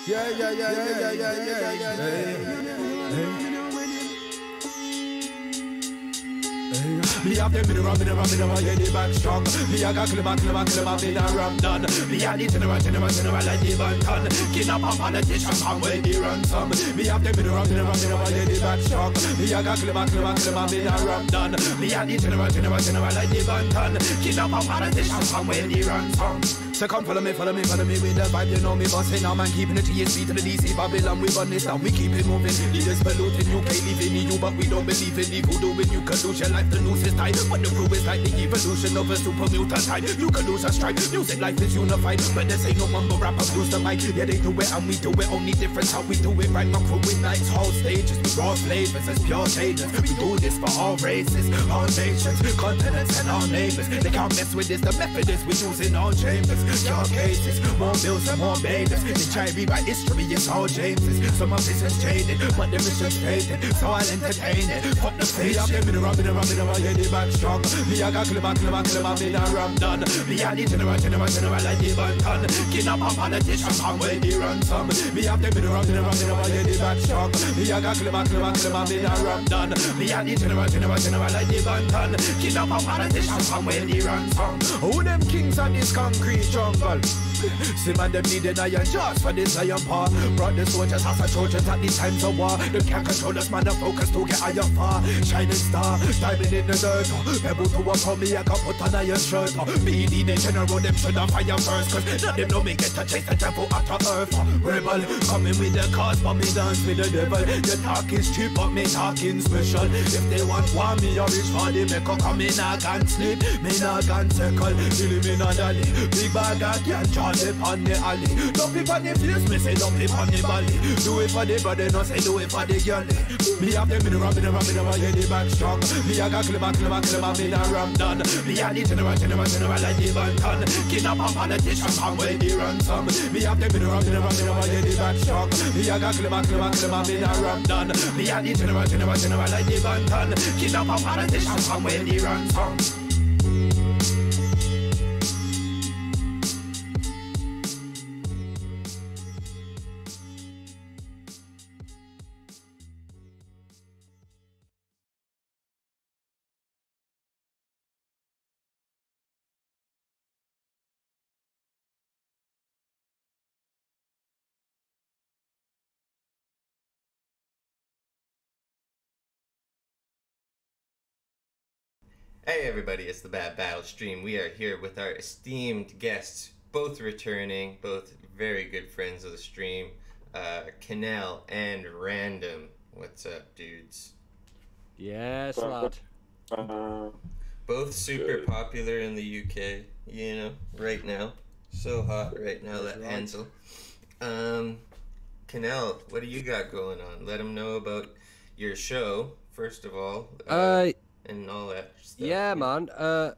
Me have them in the rum, yeah, the back strong. Me a got clever, me a rum done. Me a the general like the bantan. Kidnap a politician from where they ransom. Me have them in the rum, yeah, the back strong. Me a got clever, me a rum done. Me a the general like the bantan. Kidnap a politician from where they ransom. So come follow me with the vibe, you know me bossing now, man, keeping it TSB to the DC Babylon, we run this down, we keep it moving. Leaders polluting, UK living in you, but we don't believe in the voodoo. When you can lose your life, the noose is tight, but the crew is like the evolution of a super mutant type. You can lose a strike, music life is unified, but this ain't no mumble rappers lose the mic. Yeah, they do it and we do it, only difference how we do it right. My crew with nights, whole stages, raw flavors, as pure shaders. We do this for all races, all nations, continents and all neighbors. They can't mess with this, the method is we use in all chambers. Your cases, more bills and more babies. They try to rewrite history, it's all James's. Some of this is jaded, but the mission's faded, so I'll entertain it. Fuck the face, I'm in the rum, yeah, the back strong. Me a got clever, me a rum done. Me a the general like the bantan. Kidnap a politician from where they ransom. Me a them in the rum, yeah, the back strong. Me a got clever, me a rum done. Me a the general like the bantan. Kidnap a politician from where they ransom. Who them kings of this concrete jungle? See man, them need an iron just for this iron paw. Brought the soldiers as a Trojans at these times of war. They can't control us, man, the focus to get iron far. Shining star, diamond in the dirt. Pebble to walk on me, I can put an iron shirt. BD the general, them should have fire first. Cause none of them know me get to chase the devil out of earth. Rebel, coming with the cause, but me dance with the devil. Your talk is cheap, but me talking special. If they want one, me a rich for the make up. Come in, I can't sleep, me not can circle. Killing me not dolly, big bag I can't charge. Dip on the alley, don't be on the face, me say don't be on the belly. Do it for the body, no say do it for the girlie. Me have them in the rum, yeah, the back strong. Me a got clever, me a rum done. Me a the general like the bantan. Kidnap a politician from where they ransom. Me have them in the rum, yeah, the back strong. Me a got clever, me a rum done. Me a the general like the bantan. Kidnap a politician from where they ransom. Hey everybody, it's the Bad Battle Stream. We are here with our esteemed guests, both returning, both very good friends of the stream, KINELL and Random. What's up, dudes? Yes, lad. Both super popular in the UK, you know, right now. So hot right now, that Hansel. KINELL, what do you got going on? Let them know about your show, first of all. And all that stuff. Yeah, man. I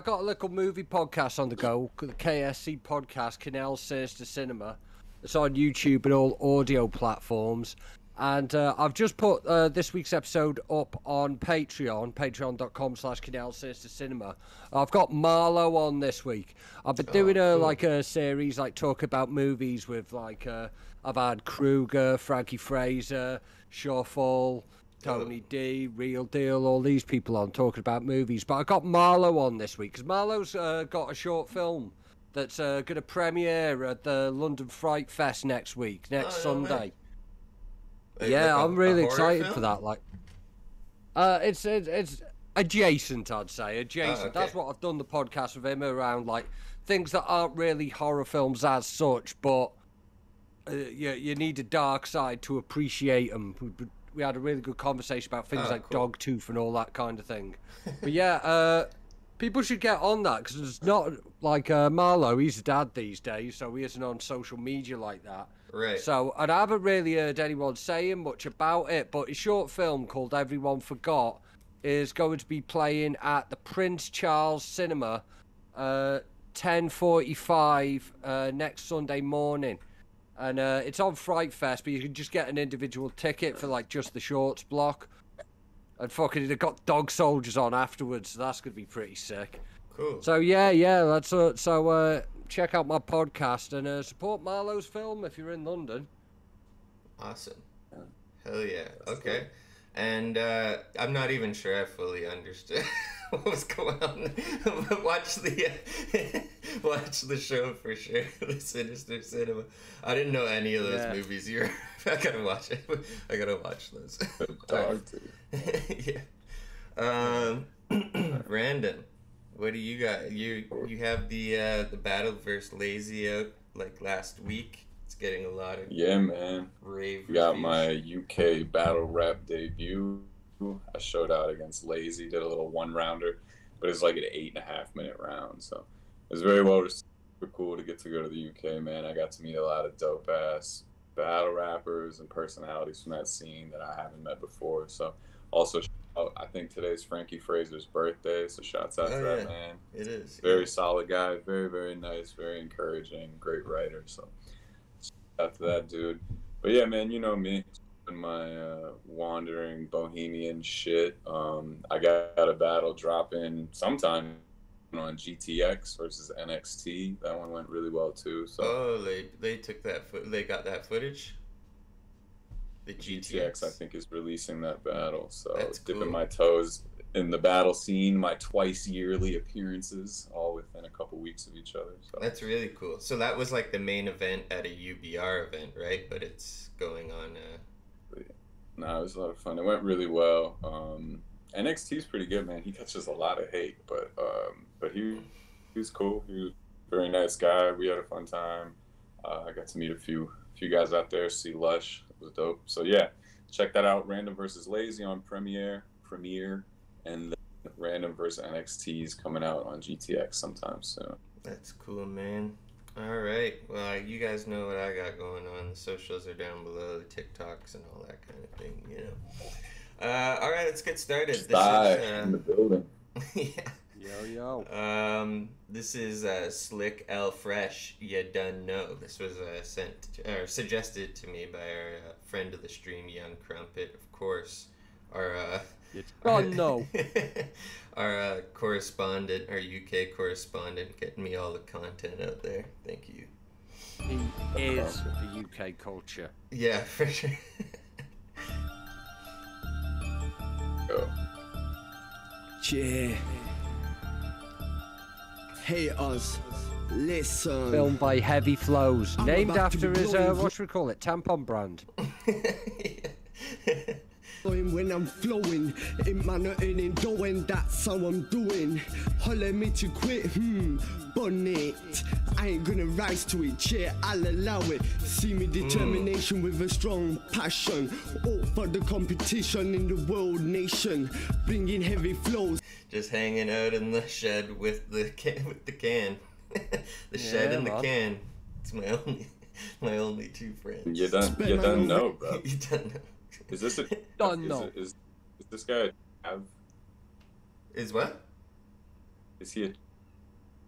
got a little movie podcast on the go, the KSC podcast, KINELL Says to Cinema. It's on YouTube and all audio platforms. And I've just put this week's episode up on Patreon, patreon.com/KINELL Says to Cinema. I've got Marlo on this week. I've been doing a series, like talk about movies with I've had Kruger, Frankie Fraser, Shuffle, Tony D, Real Deal, all these people on talking about movies. But I got Marlo on this week because Marlo's got a short film that's going to premiere at the London Fright Fest next week, next Sunday. Yeah, I'm really excited for that. It's adjacent, I'd say. Adjacent. That's what I've done the podcast with him around, like things that aren't really horror films as such, but you need a dark side to appreciate them. We had a really good conversation about things like Dogtooth and all that kind of thing. But yeah, people should get on that because it's not like Marlo. He's a dad these days, so he isn't on social media like that. Right. So, and I haven't really heard anyone saying much about it, but a short film called Everyone Forgot is going to be playing at the Prince Charles Cinema 10:45 next Sunday morning. And it's on Fright Fest, but you can just get an individual ticket for like just the shorts block. And fucking, they've got Dog Soldiers on afterwards, so that's going to be pretty sick. Cool. So yeah, that's check out my podcast and support Marlo's film if you're in London. Awesome. Hell yeah. Okay. And I'm not even sure I fully understood what was going on. But watch the show for sure. The Sinister Cinema. I didn't know any of those movies. I gotta watch it. I gotta watch those. Yeah. Random. What do you got? You have the Battle vs. Lazy out like last week. It's getting a lot of man. Rave got reviews. my UK battle rap debut. I showed out against Lazy, did a little 1-rounder, but it's like an 8.5-minute round, so it was very well received. Super cool to get to go to the UK, man. I got to meet a lot of dope ass battle rappers and personalities from that scene that I haven't met before. So also, I think today's Frankie Fraser's birthday, so shouts out to that man. It is very solid guy, very, very nice, very encouraging, great writer. So after that dude. But yeah, man, you know me and my wandering bohemian shit. I got a battle dropping sometime on GTX versus NXT. That one went really well too. So they took that they got that footage. The GTX I think is releasing that battle. So that's dipping cool. my toes in the battle scene, my twice yearly appearances, all within a couple weeks of each other. So that's really cool. So that was like the main event at a UBR event, right? But it's going on. No, it was a lot of fun. It went really well. NXT's pretty good, man. He catches a lot of hate, but he was cool. He was a very nice guy. We had a fun time. I got to meet a few guys out there. See Lush, it was dope. So yeah, check that out. Random vs. Lazy on Premiere, and then Random vs. NXT is coming out on GTX sometime soon. That's cool, man. All right. Well, you guys know what I got going on. The socials are down below, the TikToks and all that kind of thing, you know. All right, let's get started. This is in the building. Yeah. Yo. This is Slick L Fresh. You done know. This was suggested to me by our friend of the stream, Young Crumpet, of course. Our our correspondent, our UK correspondent, getting me all the content out there. Thank you. He is the UK culture. Yeah, for sure. Go. Yeah. Hey us, listen. Filmed by Heavy Flows, I'm named about to after be his blowing what should we call it, tampon brand. When I'm flowing, in manner earning dough, and that's how I'm doing. Holler me to quit, bonnet. I ain't gonna rise to it, yeah, I'll allow it. See me determination with a strong passion. All for the competition in the world nation. Bringing heavy flows. Just hanging out in the shed with the can. The shed and the can. It's my only two friends. You done know, bro. You done know. Is this a Don't know. Is this guy have? Is what? Is he a?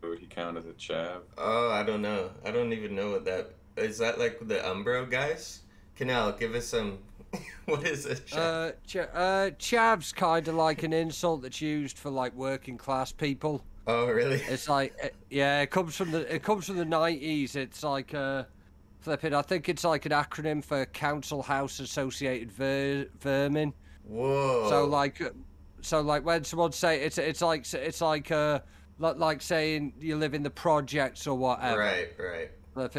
Would he count as a chav? Oh, I don't know. I don't even know what that is. That like the Umbro guys? KINELL, give us some. What is it? Chav's kind of like an insult that's used for like working class people. Oh, really? It's like it comes from the 90s. It's like flipping. I think it's like an acronym for Council House Associated Vermin. Whoa. So like when someone say it's like saying you live in the projects or whatever. Right. Like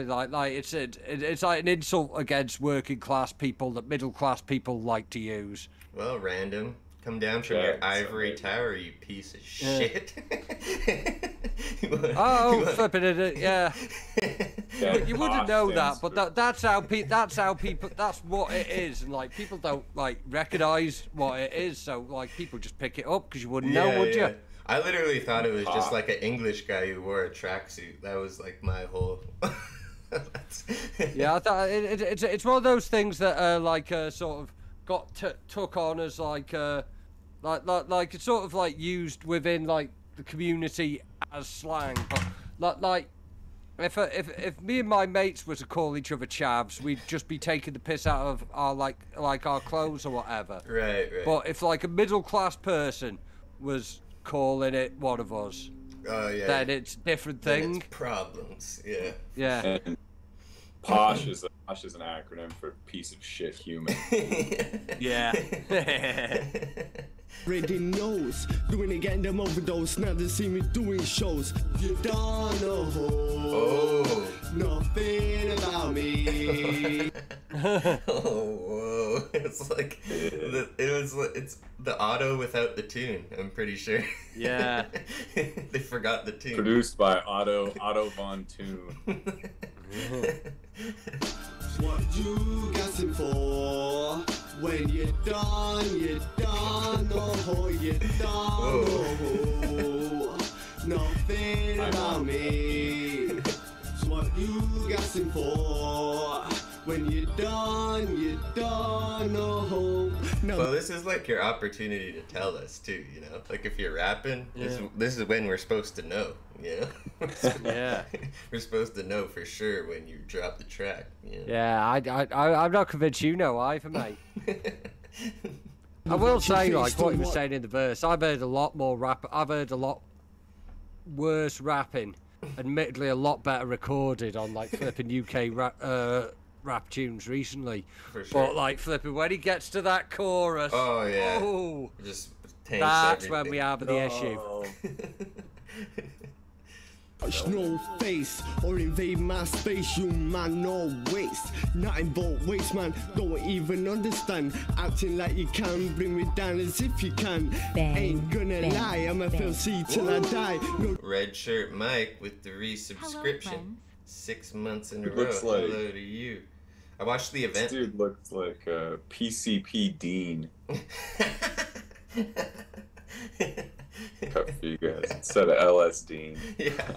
it's like an insult against working class people that middle class people like to use. Well, Random, come down from your ivory tower, you piece of shit. Flipping it, yeah. But you wouldn't know that, but that's how people. That's what it is, and like people don't like recognize what it is, so like people just pick it up because you wouldn't know, would you? I literally thought it was just like an English guy who wore a tracksuit. That was like my whole. Yeah, I thought it's one of those things that sort of got took on as like it's sort of like used within like the community as slang, but like if me and my mates were to call each other chavs, we'd just be taking the piss out of our like our clothes or whatever. Right. But if like a middle class person was calling it one of us, yeah. then it's a different Then thing. it's problems. Yeah. Yeah. And posh is an acronym for piece of shit human. Yeah. Already knows, doing it, getting them overdose. Now they see me doing shows. You don't know nothing about me. Oh, whoa! It's like it's the auto without the tune. I'm pretty sure. Yeah. They forgot the tune. Produced by Otto Von Tune. What you gassing for? When you're done know, you don't know nothing about me. It's what you gassing for? When you're done know. Well, this is like your opportunity to tell us too. You know, like if you're rapping, this is when we're supposed to know. You know. Yeah. We're supposed to know for sure when you drop the track. You know? Yeah, I'm not convinced you know either, mate. I will say, like what he was saying in the verse, I've heard a lot more rap. I've heard a lot worse rapping, admittedly a lot better recorded on like flipping UK rap tunes recently. For sure. But like flipping when he gets to that chorus, oh yeah, oh, just tanks that's everything. when we have the issue. No face or invade my space, you man, no waste. Nothing but waste, man, don't even understand. Acting like you can bring me down as if you can. Ain't gonna lie, I'ma feel C till I die. No. Red Shirt Mike with the resubscription. 6 months in a row. Looks like- Hello to you. I watched the This event. dude looks like a PCP Dean. Cut for you guys instead of LS Dean. Yeah.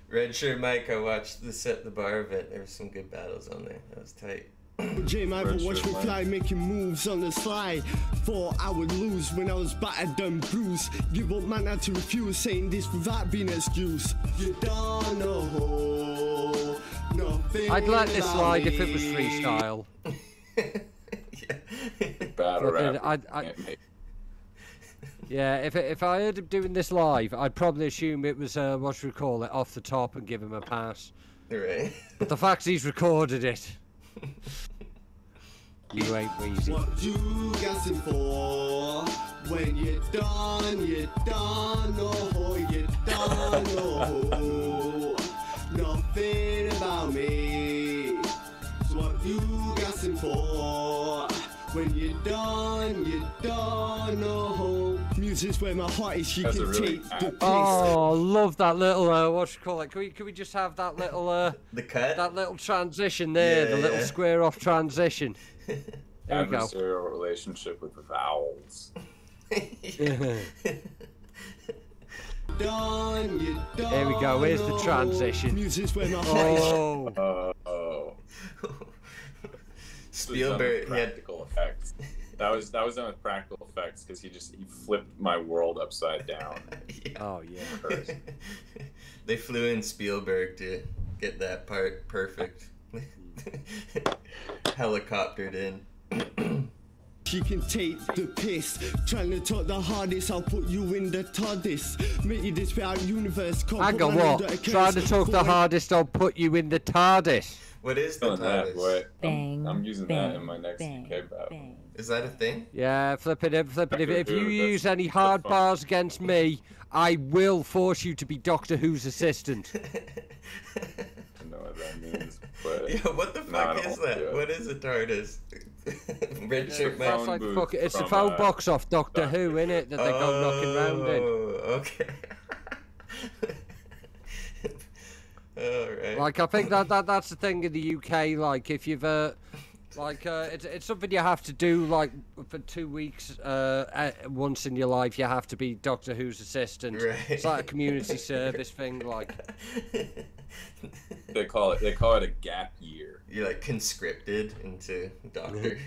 Red Shirt Mike, I watched the Set the Bar event. There were some good battles on there. That was tight. J Michael watch me fly, making moves on the sly. Thought I would lose when I was battered and bruised. Give up, man, had to refuse, saying this without being excused. You don't know nothing. I'd let this about slide me. if it was freestyle. Battle Fucking- rapper. I- Can't make- Yeah, if I heard him doing this live, I'd probably assume it was what should we call it, off the top and give him a pass. Right. But the fact he's recorded it, you ain't wheezy. What you gassing for? When you're done know, you don't know nothing about me. So what you gassing for? When you're done know. Music's where my heart is, you That's can a really take the bad- piss. Oh, love that little what should we call it? Can we just have that little The cut? that little transition there, the little Yeah. square off transition. There we go. Adversarial relationship with the vowels. There we go. Here's the transition. Music's where my heart is. Oh, Oh. Spielberg, he had practical effects. That was done with practical effects because he flipped my world upside down. oh yeah. First. They flew in Spielberg to get that part perfect. Helicoptered in. She can take the piss. Trying to talk the hardest, I'll put you in the TARDIS. Make you display our universe. Hang on, what? Trying to talk the hardest, I'll put you in the TARDIS. What is the Doing that, TARDIS? boy. Bang, I'm using bang, that in my next bang, UK battle. bang. Is that a thing? Yeah, flipping it. If Doctor you Who, use that's- any hard that's fun. bars against me, I will force you to be Doctor Who's assistant. I don't know what that means, but Yeah, what the No, I fuck don't is that? do it. What is a TARDIS? Red Shirt phone It's like Mike. booth it's a from, phone box off Doctor Doctor Who, Who. innit? That they go knocking round in. Okay. Alright. Like I think that's the thing in the UK. Like if you've it's something you have to do like for 2 weeks once in your life. You have to be Doctor Who's assistant. Right. It's like a community service thing. Like they call it a gap year. You're like conscripted into Doctor,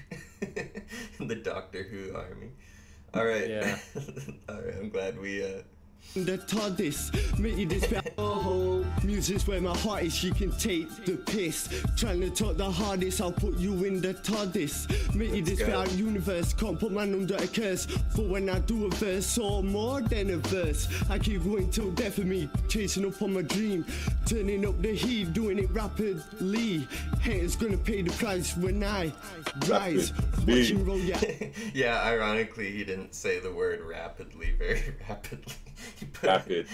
the Doctor Who army. All right. Yeah. All right. I'm glad we The TARDIS, make you this oh, music's where my heart is, you can take the piss. Trying to talk the hardest, I'll put you in the TARDIS. Make you this out universe, can't put man under a curse. For when I do a verse or more than a verse, I keep going till death of me, chasing up on my dream. Turning up the heat, doing it rapidly. Haters gonna pay the price when I rise. Watching roll, yeah. Yeah, ironically, he didn't say the word rapidly very rapidly. Rapid.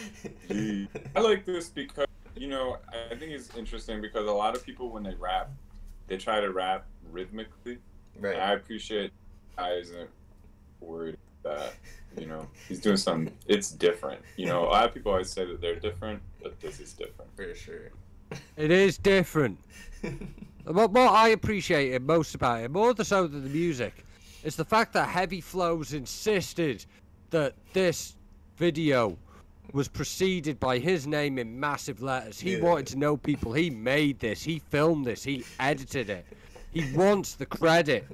I like this because, you know, I think it's interesting because a lot of people, when they rap, they try to rap rhythmically. Right. And I appreciate I isn't worried that, you know, he's doing something, it's different. You know, a lot of people always say that they're different, but this is different. For sure. It is different. What I appreciate it most about it, more so than the music, is the fact that Heavy Flows insisted that this video was preceded by his name in massive letters. He wanted to know people. He made this. He filmed this. He edited it. He wants the credit.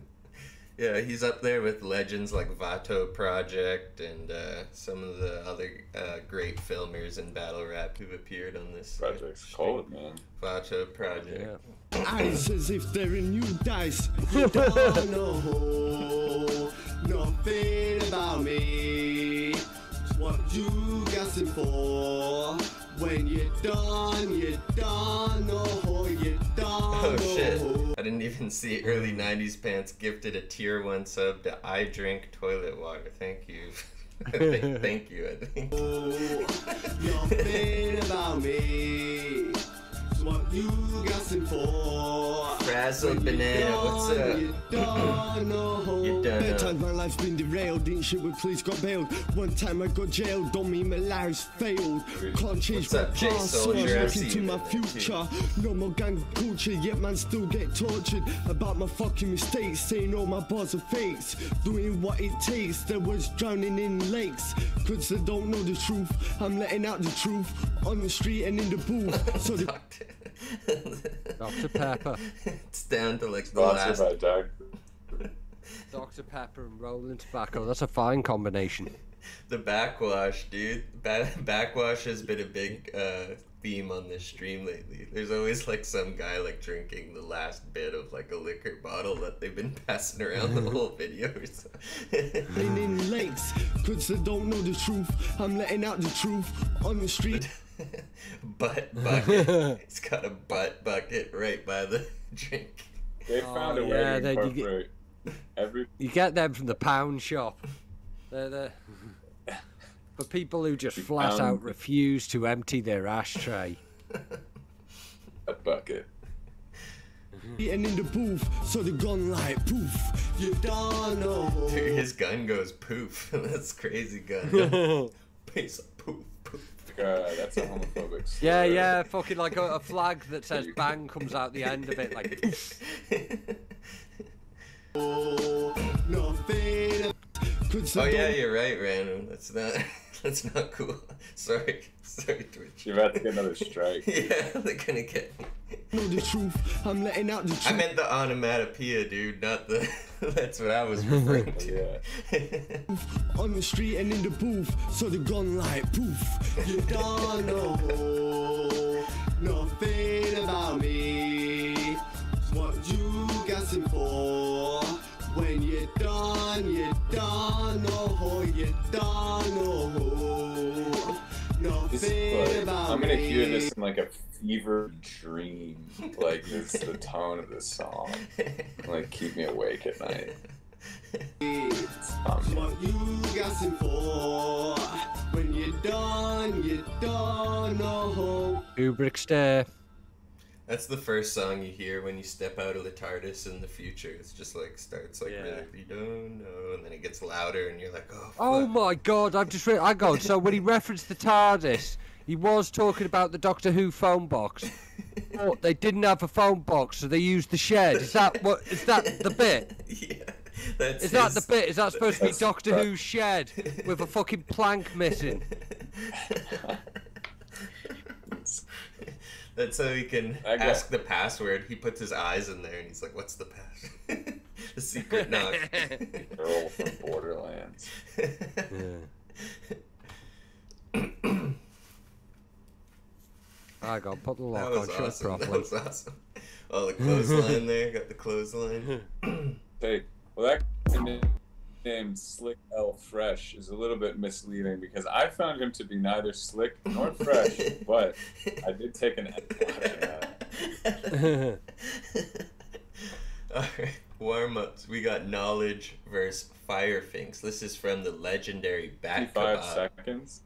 Yeah, he's up there with legends like Vato Project and some of the other great filmers in battle rap who've appeared on this. Project's cold, man. Vato Project. Yeah. Eyes as if they're in new dice. You don't know nothing about me. What you guessing for? When you're done, you're done. Oh, you're done. Oh shit. I didn't even see early 90s Pants gifted a tier 1 sub to I Drink Toilet Water. Thank you. Thank you, I think. Nothing about me. What you guessing for? Frazzled Banana, what's up? You don't know. You don't know. Times my life's been derailed, didn't shit with police, got bailed. One time I got jailed, don't mean my life's failed. Can't change What's my up, Jay past, so I'm Soldier? I looking see to you my there, too. future. No more gang culture, yet man still get tortured about my fucking mistakes, saying all my bars are fakes. Doing what it takes, there was drowning in lakes. Cause they don't know the truth, I'm letting out the truth on the street and in the booth. So the Dr. Pepper. It's down to like the last. Sponsored by Dr. Pepper and rolling tobacco. That's a fine combination. The backwash, dude. Backwash has been a big theme on this stream lately. There's always like some guy like drinking the last bit of like a liquor bottle that they've been passing around the whole video or so. in lakes, cause they don't know the truth, I'm letting out the truth on the street. Butt bucket. He's got a butt bucket right by the drink. They found a way yeah, to incorporate every. You get them from the pound shop. They're for people who just flat out refuse to empty their ashtray. A bucket. And in the booth, so the gun like poof. You don't know. Dude, his gun goes poof. That's crazy gun. Piece of poof poof. That's a homophobic slur. Yeah, fucking like a flag that says bang comes out the end of it, like. Nothing. Oh yeah, you're right, Random. That's not cool. Sorry, Twitch. You're about to get another strike. Yeah, they're gonna get. Know the truth, I'm letting out the truth. I meant the onomatopoeia, dude, not the. That's what I was referring to. Yeah. On the street and in the booth, so the gun like poof. You don't know nothing about me. What you guessing for? When you're done, you don't know. You don't know nothing Like, about I'm gonna me. hear this in like a fever dream. Like this is the tone of this song. Like keep me awake at night. What you guessing for? When you're done, you don't know. Kubrick stare. That's the first song you hear when you step out of the TARDIS in the future. It's just like starts like Yeah. really, you don't know, and then it gets louder, and you're like, oh. Oh Fuck. my god, I've just read. I got so when he referenced the TARDIS, he was talking about the Doctor Who phone box. But they didn't have a phone box, so they used the shed. Is that what? Is that the bit? Yeah, that's. Is that his- the bit? Is that supposed to be That's- Doctor Who's shed with a fucking plank missing? That's how he can I got- ask the password. He puts his eyes in there, and he's like, "What's the password?" The secret knock. Girl from Borderlands. I got put the That lock was on shut awesome. That properly. was awesome. Oh, the clothesline there. Got the clothesline. Hey, well, that named Slick L Fresh is a little bit misleading because I found him to be neither slick nor fresh, but I did take an watching that. Alright, warm-ups. We got Knowledge versus Firefinks. This is from the legendary Bat 55 Kebab. seconds.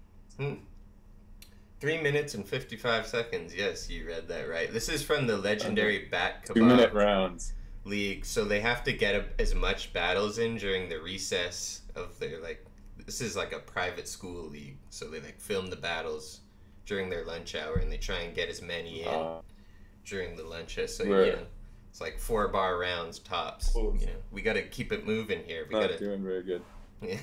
3 minutes and 55 seconds. Yes, you read that right. This is from the legendary Bat Kebab 2-minute rounds. League. So they have to get as much battles in during the recess of their, like, this is like a private school league. So they, like, film the battles during their lunch hour and they try and get as many in during the lunch hour. So, Right. you know, it's like 4-bar rounds tops. Cool. You know, we got to keep it moving here. We Not got to. doing very good. Yeah.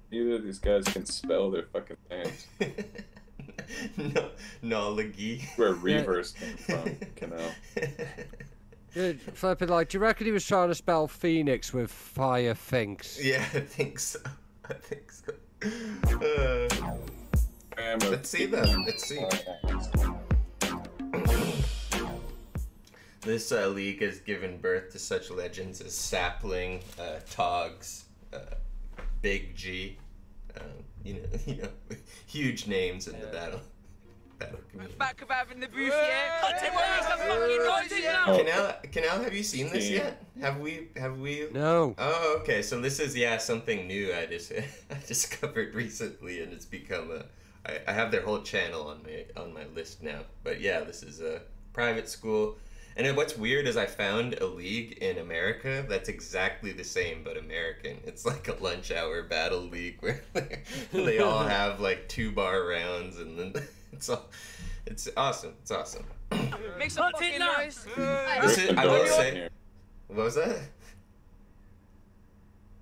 Neither of these guys can spell their fucking names. Knowledge. Where reverse came from, KINELL. Dude, flipping like, do you reckon he was trying to spell Phoenix with Firefinks? Yeah, I think so. I think so. Let's see them. Let's see. This league has given birth to such legends as Sapling, Togs, Big G. You know, huge names in the battle community. Back kebab in the booth, yeah. KINELL, have you seen this yet? Have we? No. Oh, okay. So this is something new I discovered recently, and it's become I have their whole channel on my list now. But yeah, this is a private school. And then what's weird is I found a league in America that's exactly the same but American. It's like a lunch hour battle league where they all have like 2-bar rounds, and then it's awesome. It's awesome. Make some fucking noise. I will say, what was that?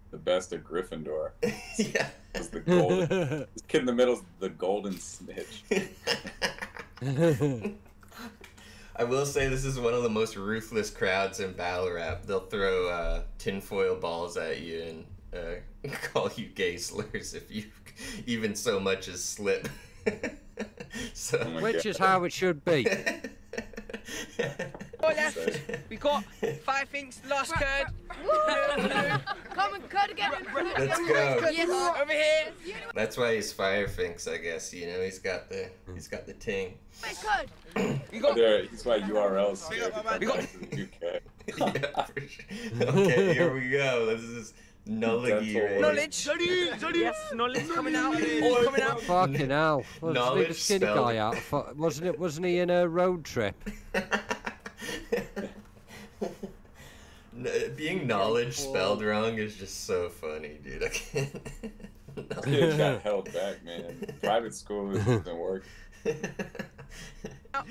The best of Gryffindor. Yeah. It's the golden. This kid in the middle's the golden snitch. I will say this is one of the most ruthless crowds in battle rap. They'll throw tinfoil balls at you and call you gay slurs if you even so much as slip. So, Which is how it should be. We got Firefinks, Lost Curd. Come and cut again. Let's go. Yes. Over here. That's why he's Firefinks, I guess. You know, he's got the ting. We got He's my URLs. We got- UK. Yeah, for sure. Okay, here we go. This is Knowledge. Right? knowledge. Yes, knowledge coming out. All coming out. Fucking hell. Well, just leave Knowledge the skinny spelled- guy out. Wasn't he in a road trip? Being knowledge spelled wrong is just so funny, dude. I can't. Kid got held back, man. Private school doesn't work.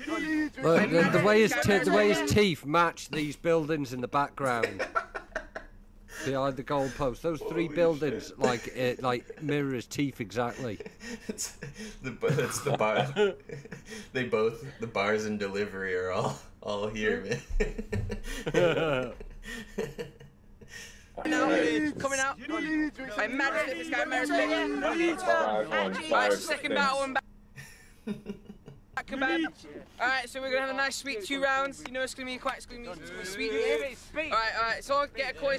Look, the way his teeth match these buildings in the background. Behind the goalpost, those three buildings like mirror his teeth exactly. It's the bar. The bars and delivery are all here, man. Coming out. I'm mad at this guy. Alright, second battle and back kebab. Alright, so we're gonna have a nice sweet 2 rounds. You know it's gonna be quite sweet. Alright, so get a coin,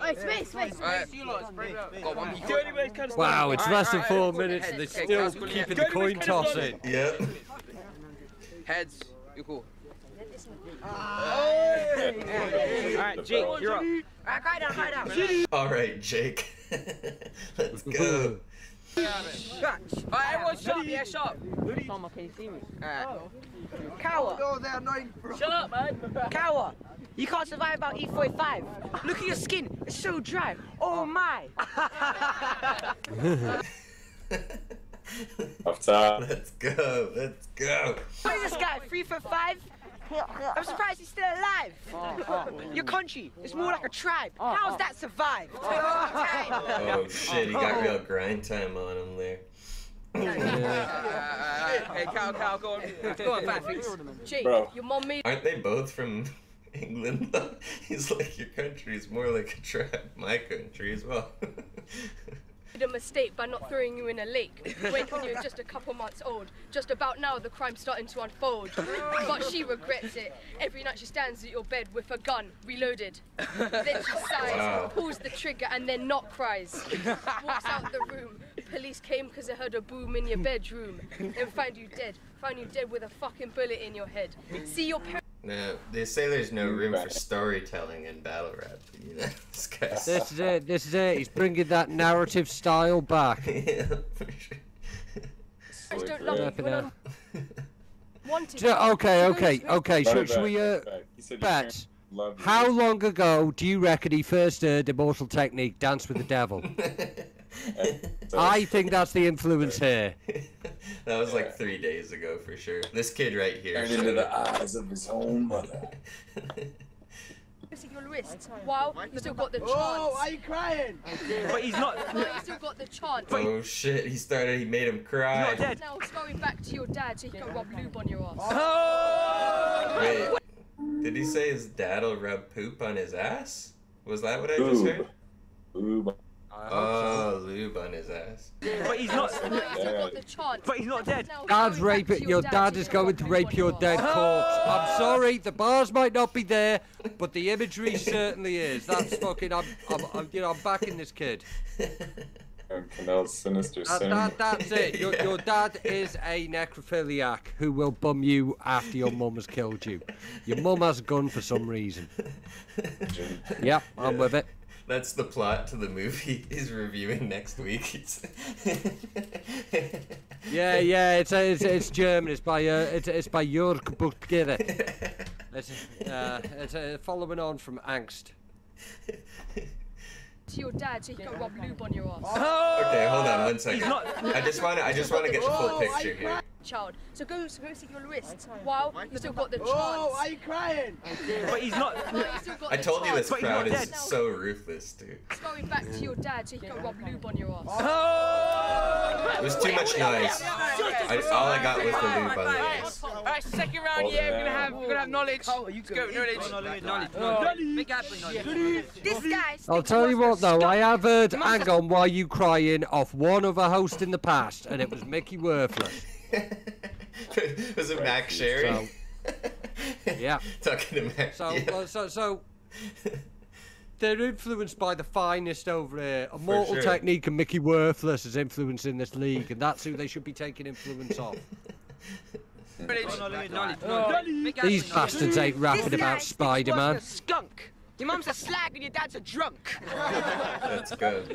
Hey, space. Alright. Got one. Wow, it's less than 4 minutes and they're still keeping the coin tossing. Yep. Heads. You're cool. Alright, Jake, you're up. Alright, quiet down. All right, Jake. Let's go. Alright, everyone sharp, yeah, sharp. Can you see me? Alright. Kawa. Shut up, man. Kawa. You can't survive about E45. Look at your skin. It's so dry. Oh my. Off top. Let's go. What is this guy? 3 for 5? I'm surprised he's still alive. Your country is more like a tribe. How's that survive? Oh shit, he got real grind time on him there. Hey, Cal, go on. Go on, Firefinks. Jake, Bro. your mom made. Aren't they both from England though? He's like, your country is more like a tribe. My country as well. Made a mistake by not throwing you in a lake when you were just a couple months old. Just about now the crime's starting to unfold, but she regrets it. Every night she stands at your bed with a gun reloaded. Then she sighs, pulls the trigger and then not cries. Walks out the room. Police came because they heard a boom in your bedroom and found you dead with a fucking bullet in your head. See your parents. No, they say there's no room for storytelling in battle rap. You know, this guy's... This is it. He's bringing that narrative style back. Yeah, for sure. Don't love me when I'm wanted. Okay. Should we bet? How long ago do you reckon he first heard Immortal Technique, Dance with the Devil? I think that's the influence here. That was like 3 days ago for sure. This kid right here. Turned into the eyes of his own mother. Your wrist. Wow, you still got the chance. Oh, are you crying? But he's not. You still got the chance. Oh shit, he made him cry. He's not dead. Now it's going back to your dad so he can rub lube on your ass. Oh! Wait, did he say his dad'll rub poop on his ass? Was that what I just heard? Lube. Oh, lube on his ass. But he's not. But he's not dead. Dad's raping. Your dad is going to rape your dead corpse. I'm sorry, the bars might not be there, but the imagery certainly is. That's fucking. I'm backing this kid. KINELL's sinister sin. That's it. Your dad is a necrophiliac who will bum you after your mum has killed you. Your mum has a gun for some reason. Yep, I'm with it. That's the plot to the movie he's reviewing next week. Yeah. It's German. It's by Jörg Buchgere. It's following on from Angst. To your dad so he can rub lube on your ass. Okay, hold on 1 second. I just want to get the full picture here. Child, so go see your wrist. Wow, you still got the chance. Oh, are you crying? But he's not. I told you this crowd is so ruthless, dude. It's going back to your dad so he can rub lube on your ass. It was too much noise. All I got was the lube on the ass. Alright, second round, yeah, we're gonna have knowledge. Let's go, knowledge. This guy. I'll tell you what though, I have heard "Hang On, Why You Crying" off one other host in the past, and it was Mickey Worthless. Was it Mac Sherry? Yeah. Talking to Mac. So they're influenced by the finest over here. Immortal Technique and Mickey Worthless is influencing this league, and that's who they should be taking influence off. These bastards ain't rapping about Spider-Man. Skunk. Your mum's a slag and your dad's a drunk. Let's go.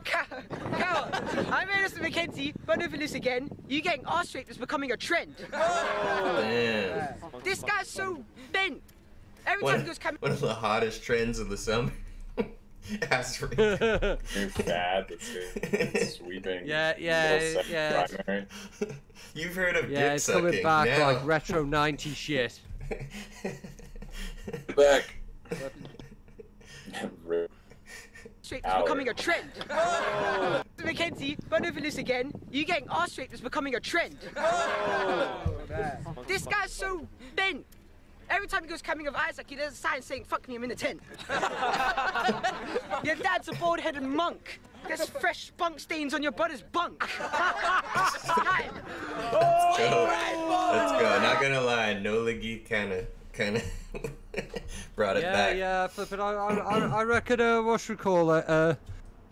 Cow. I'm Ernest McKenzie, but for this again. You getting arse raped is becoming a trend. Damn. This guy's so bent. Every time he goes coming. One of the hottest trends of the summer. Ass rape. New fad that's sweeping. Yeah. Primary. You've heard of dick it's sucking coming back now. like retro 90s shit. Back. Straight is becoming a trend. Mackenzie, but for this again. You getting arse raped is becoming a trend. This guy's so bent. Every time he goes coming of Isaac, he does a sign saying, "Fuck me, I'm in the tent." Your dad's a bald-headed monk. There's fresh spunk stains on your brother's bunk. Let's go. Not gonna lie, No Liggy kind of brought it back. Yeah, flipping. I reckon. What should we call it?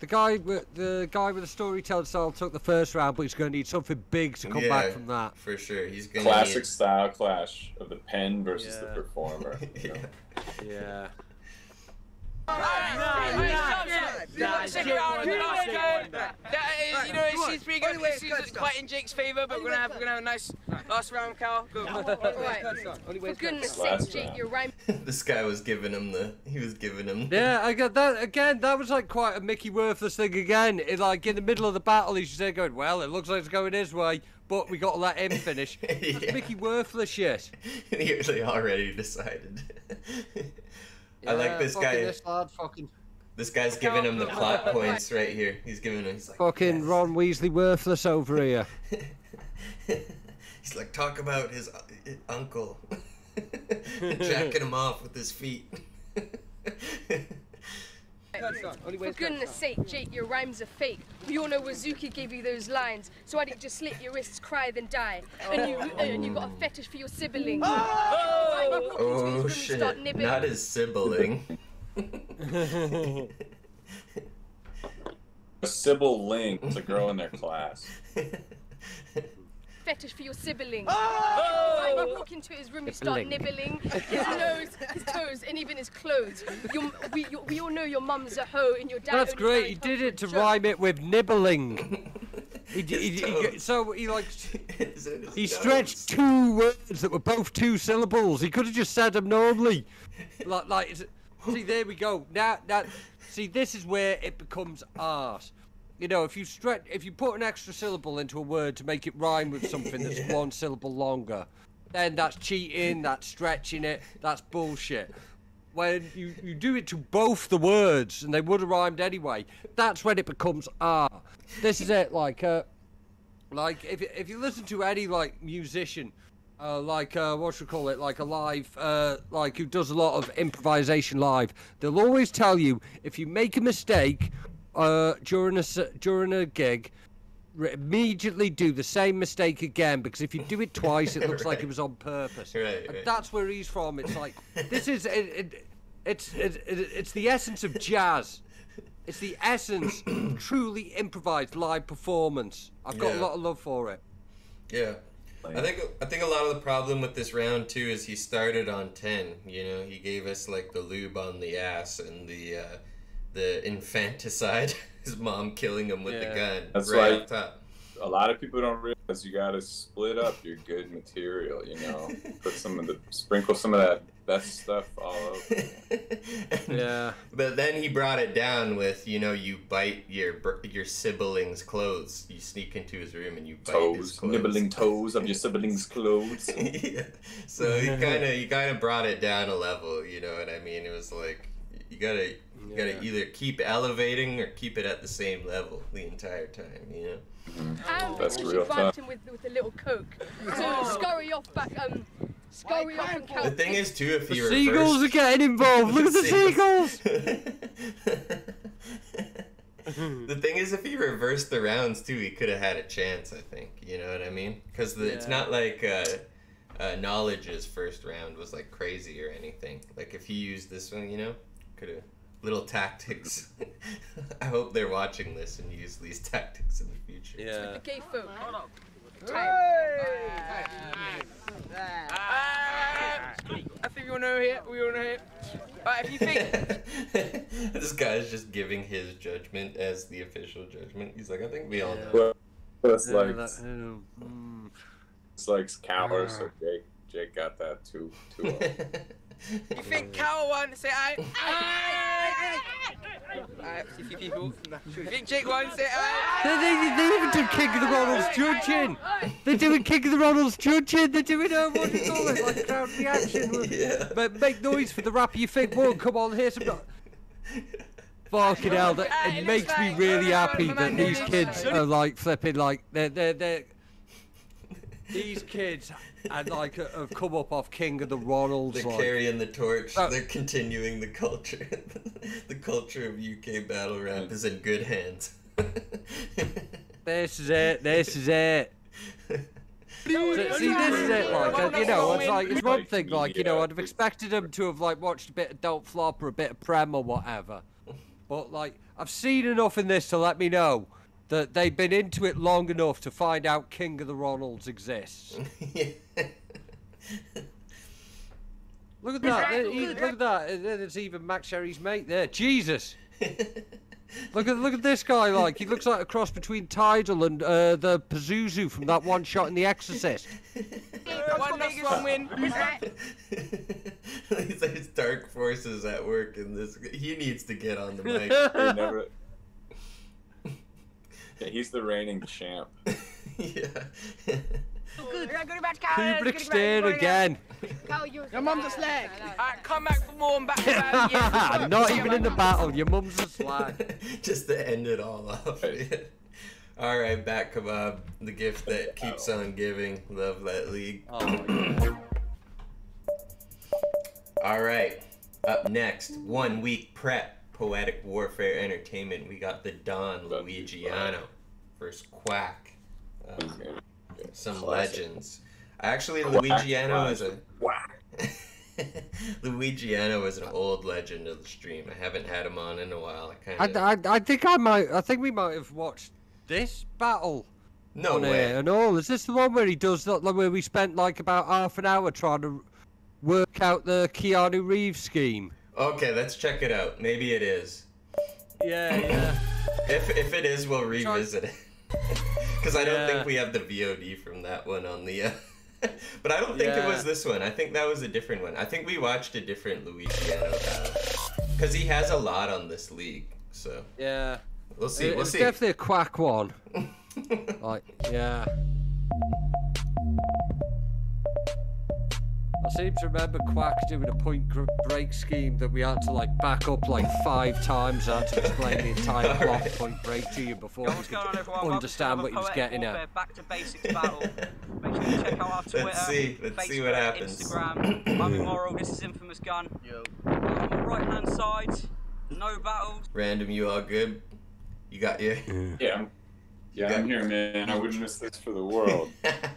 The guy with the storytelling style took the first round, but he's going to need something big to come back from that. For sure, he's going classic style clash of the pen versus the performer. You know? Yeah. Second round, you know, she's pretty good. She's quite in Jake's favour, but we're gonna have a nice last round, Cal. Go. For goodness sake, Jake, you're right. This guy was giving him the. Yeah, I got that again. That was like quite a Mickey Worthless thing again. Like in the middle of the battle, he's just going, "Well, it looks like it's going his way, but we got to let him finish." That's Mickey Worthless shit. He already decided. I like this guy. This guy's giving him the plot points right here. He's giving him. He's like, fucking yes. Ron Weasley Worthless over here. He's like, talk about his uncle, jacking him off with his feet. For goodness sake, Jake, your rhymes are fake. We all know Wazuki gave you those lines, so why didn't you just slit your wrists, cry, then die? And you got a fetish for your sibling. Oh shit, not his sibling. Sybil Ling was a girl in their class. Fetish for your sibling. I walk into his room, you start nibbling his nose, his toes, and even his clothes. We all know your mum's a hoe and your dad. That's great. He did it to rhyme it with nibbling. He stretched two words that were both two syllables. He could have just said them normally. See, there we go. Now, see, this is where it becomes art. You know, if you put an extra syllable into a word to make it rhyme with something that's one syllable longer, then that's cheating, that's stretching it, that's bullshit. When you do it to both the words, and they would have rhymed anyway, that's when it becomes art. This is it, like if you listen to any, like, musician, like a live, like who does a lot of improvisation live, they'll always tell you, if you make a mistake during a gig, immediately do the same mistake again, because if you do it twice, it looks like it was on purpose. Right. That's where he's from. It's like, this is it's the essence of jazz. It's the essence of truly improvised live performance. I've got a lot of love for it. Yeah. I think a lot of the problem with this round too is he started on 10. You know, he gave us like the lube on the ass and the infanticide, his mom killing him with the gun. That's right like, up top. A lot of people don't realize you gotta split up your good material, you know. Sprinkle some of that best stuff all over. Yeah. But then he brought it down with, you know, you bite your sibling's clothes. You sneak into his room and you bite his clothes. Nibbling toes of your sibling's clothes. Yeah. So he kind of brought it down a level, you know what I mean? It was like, you gotta either keep elevating or keep it at the same level the entire time, you know? And That's we real should rhyme him with a little coke. So scurry off back, scurry off and count. The thing is too, if he reversed... Seagulls are getting involved! Look at the seagulls! The thing is, if he reversed the rounds too, he could have had a chance, I think. You know what I mean? Because it's not like Knowledge's first round was like crazy or anything. Like if he used this one, you know, could have... Little tactics. I hope they're watching this and use these tactics in the future. Yeah. The gay folk. I think we all know here. Right, if you think... This guy's just giving his judgment as the official judgment. He's like, I think we all know. It's like cowards, so Jake got that too. You think Carol won? Say aye. Alright, see a few people. You think Jake won? Say aye. They even do King of the Ronalds judging. They're doing King of the Ronalds judging. They're doing what do you call it? Like crowd reaction. But make noise for the rapper you think won. Come on, here's some. Fucking hell! It makes me really happy that these kids are like flipping like they're. These kids and like have come up off King of the Ronalds. They're carrying the torch. They're continuing the culture. The culture of UK battle rap is in good hands. This is it. This is it. See, this is it. Like, you know, it's like it's one thing. Like, you know, I'd have expected them to have like watched a bit of Don't Flop or a bit of Prem or whatever. But like, I've seen enough in this to let me know that they've been into it long enough to find out King of the Ronalds exists. Look at that! Look at that! There's even Max Sherry's mate there. Jesus! Look at this guy. Like he looks like a cross between Tidal and the Pazuzu from that one shot in The Exorcist. One win. There's dark forces at work in this. He needs to get on the mic. Yeah, he's the reigning champ. Yeah. Kubrick staying again. Your mum's a slag. Alright, come back for more and back for Not even in the battle. Your mum's a slag. Just to end it all off. Alright, Bat Kebab, the gift that keeps on giving. Love that league. Alright, up next, 1 week prep. Poetic Warfare Entertainment, we got the Don Luigiano versus Quack. Some legends. Actually, Luigiano is a Luigiano is an old legend of the stream. I haven't had him on in a while. I think we might have watched this battle. No way. And all. Is this the one where he does that? Where we spent like about half an hour trying to work out the Keanu Reeves scheme? Okay, let's check it out. Maybe it is. Yeah. If it is, we'll revisit it. Because I don't think we have the VOD from that one on the. But I don't think it was this one. I think that was a different one. I think we watched a different Luigiano battle. Because he has a lot on this league. So. Yeah. We'll see. It's definitely a Quack one. Like, yeah. I seem to remember Quack doing a point break scheme that we had to like back up like 5 times. I had to explain the entire plot point break to you before you could understand what he was getting at. Back to basics battle. Make sure you check out our Twitter, Let's see what happens. Instagram. I'm Immoral. This is Infamous Gun. Yo. On the right hand side, no battles. Random, you all good? You got your. Yeah, I'm here, man. I wouldn't miss this for the world.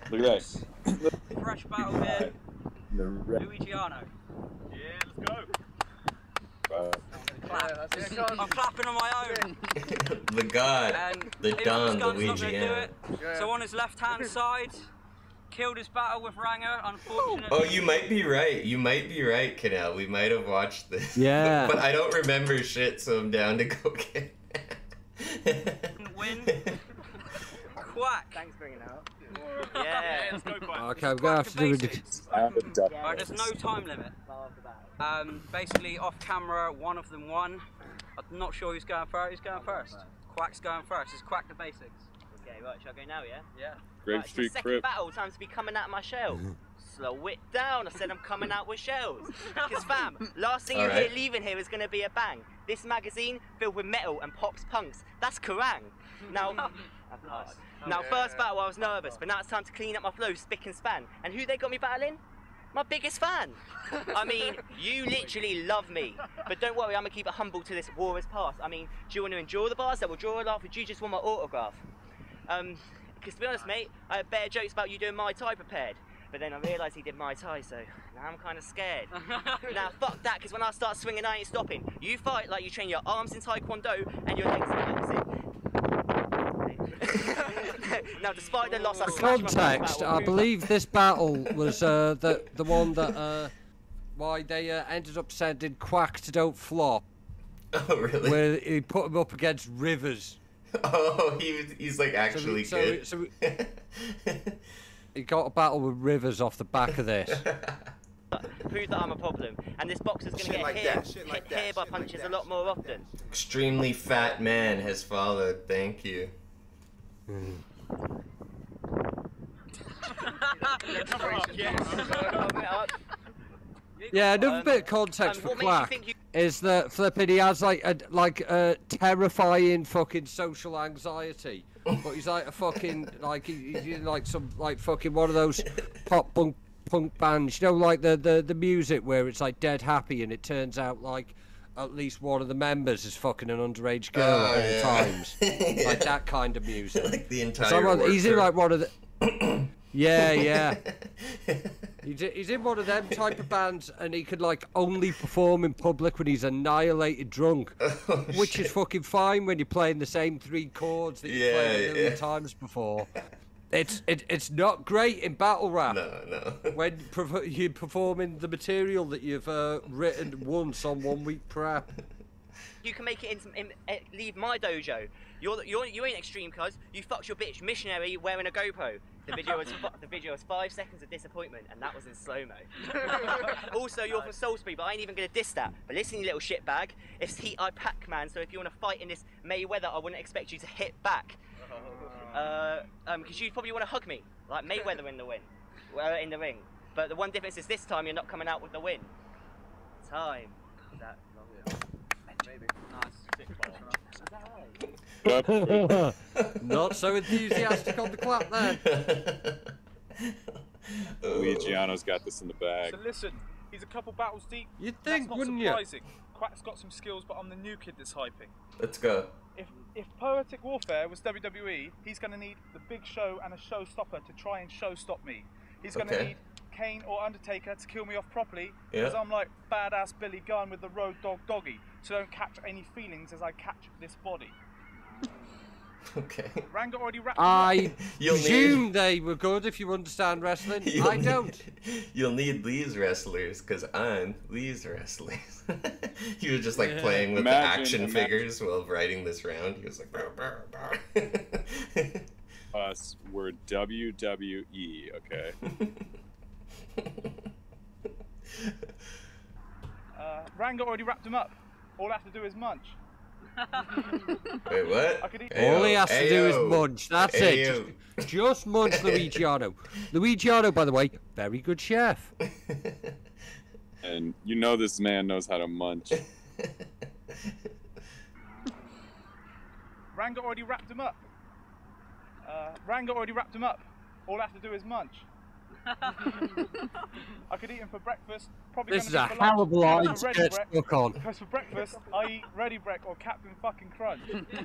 Look at that. Fresh battle here. Luigiano. Yeah, let's go. I'm clapping on my own. The God, and the Don Luigiano. So on his left hand side, killed his battle with Ranger, unfortunately. Oh, you might be right. You might be right, KINELL. We might have watched this. Yeah. But I don't remember shit, so I'm down to go get Win. Quack. Thanks for bringing it out. Yeah. Let's go Quack. Okay, we're gonna have to do it. Right, there's no time limit. Basically, off camera, one of them won. I'm not sure who's going first. Who's going first? Quack's going first. It's Quack the basics. Okay, right, shall I go now, yeah? Yeah. Grape Street second Crip. battle, time to be coming out of my shell. Slow it down, I said I'm coming out with shells. Because fam, last thing you hear leaving here is going to be a bang. This magazine filled with metal and pops punks. That's Kerrang! Now, first battle I was nervous, but now it's time to clean up my flow spick and span. And who they got me battling? My biggest fan. I mean, you literally love me. But don't worry, I'm going to keep it humble till this war is past. I mean, do you want to endure the bars that will draw a laugh, or do you just want my autograph? Because to be honest, mate, I had better jokes about you doing Mai Tai prepared. But then I realised he did Mai Tai, so now I'm kind of scared. Now, fuck that, because when I start swinging, I ain't stopping. You fight like you train your arms in Taekwondo and your legs in boxing. Now, despite the loss, I Context, I believe this battle was the one that why they ended up sending Quack to Don't Flop. Oh, really? Where he put him up against Rivers. Oh, he's like actually good. He got a battle with Rivers off the back of this. Prove that I'm a problem, and this boxer's gonna get hit here by punches a lot more often. Extremely fat man has followed. Thank you. Yeah, another bit of context for Quack is that flipping he has like a terrifying fucking social anxiety, but he's like a fucking like he's in like some like fucking one of those pop punk bands, you know, like the music where it's like dead happy and it turns out like at least one of the members is fucking an underage girl at all times, like that kind of music. Like the entire. He's in like one of the. Yeah. He's in one of them type of bands, and he could like only perform in public when he's annihilated drunk, which is fucking fine when you're playing the same 3 chords that you've played a million times before. It's not great in battle rap. No. When you're performing the material that you've written once on 1 week prep. You can make it leave my dojo. You ain't extreme, cuz you fucked your bitch missionary wearing a GoPro. The video was 5 seconds of disappointment, and that was in slow-mo. Also, you're from Salisbury, but I ain't even gonna diss that. But listen, you little shitbag, it's Heat Eye Pac-Man, so if you want to fight in this Mayweather, I wouldn't expect you to hit back. Because you'd probably want to hug me, like Mayweather in the ring. But the one difference is this time you're not coming out with the win. Time. Is that long? Maybe. Nice. Not so enthusiastic on the clap there. Luigiano's got this in the bag. So listen, he's a couple battles deep. You'd think, That's not wouldn't you? surprising. Quack's got some skills, but I'm the new kid that's hyping. Let's go. If Poetic Warfare was WWE, he's going to need the Big Show and a showstopper to try and show-stop me. He's going to need Kane or Undertaker to kill me off properly, because I'm like badass Billy Gunn with the Road Dog Doggy, so don't catch any feelings as I catch this body. Okay. Ranga already wrapped I presume they were good if you understand wrestling. I don't. You'll need these wrestlers because I'm these wrestlers. He was just like playing with the action figures while writing this round. He was like, bah, bah, bah. Us, we're WWE, okay? Ranga already wrapped him up. All I have to do is munch. Wait, what? All he has to do is munch. That's it. Just munch Luigiano. Luigiano, by the way, very good chef. And you know this man knows how to munch. Ranga already wrapped him up. Ranga already wrapped him up. All I have to do is munch. I could eat him for breakfast. Probably This is a hell of a line to get stuck on. Because for breakfast, I eat Ready Break or Captain fucking Crunch.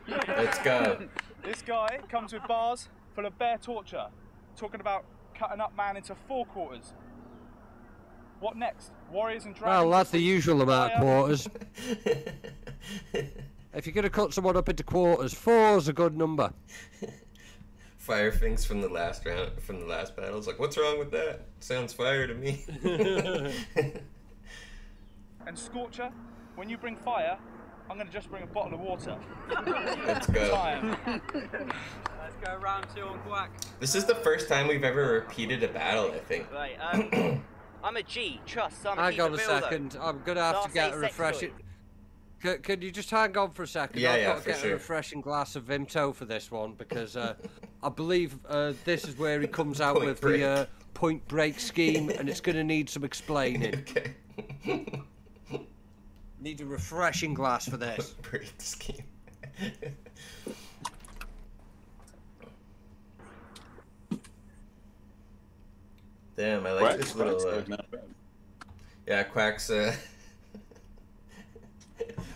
Let's go. This guy comes with bars full of bear torture, talking about cutting up man into 4 quarters. What next? Warriors and dragons. Well, that's the usual amount of quarters. If you're going to cut someone up into quarters, 4's a good number. Firefings from the last round, from the last battle. It's like, what's wrong with that? Sounds fire to me. And Scorcher, when you bring fire, I'm going to just bring a bottle of water. Let's go. Let's go round 2 on Quack. This is the first time we've ever repeated a battle, I think. Right, I'm a G, trust, so I'm Hang on a second. Though. I'm going to have to get a refreshing... Can you just hang on for a second? Yeah, I've got to for get a refreshing glass of Vimto for this one, because I believe this is where he comes out with the point break scheme, and it's going to need some explaining. Okay. Need a refreshing glass for this. Break scheme. Damn, I like this little... Yeah, Quack's...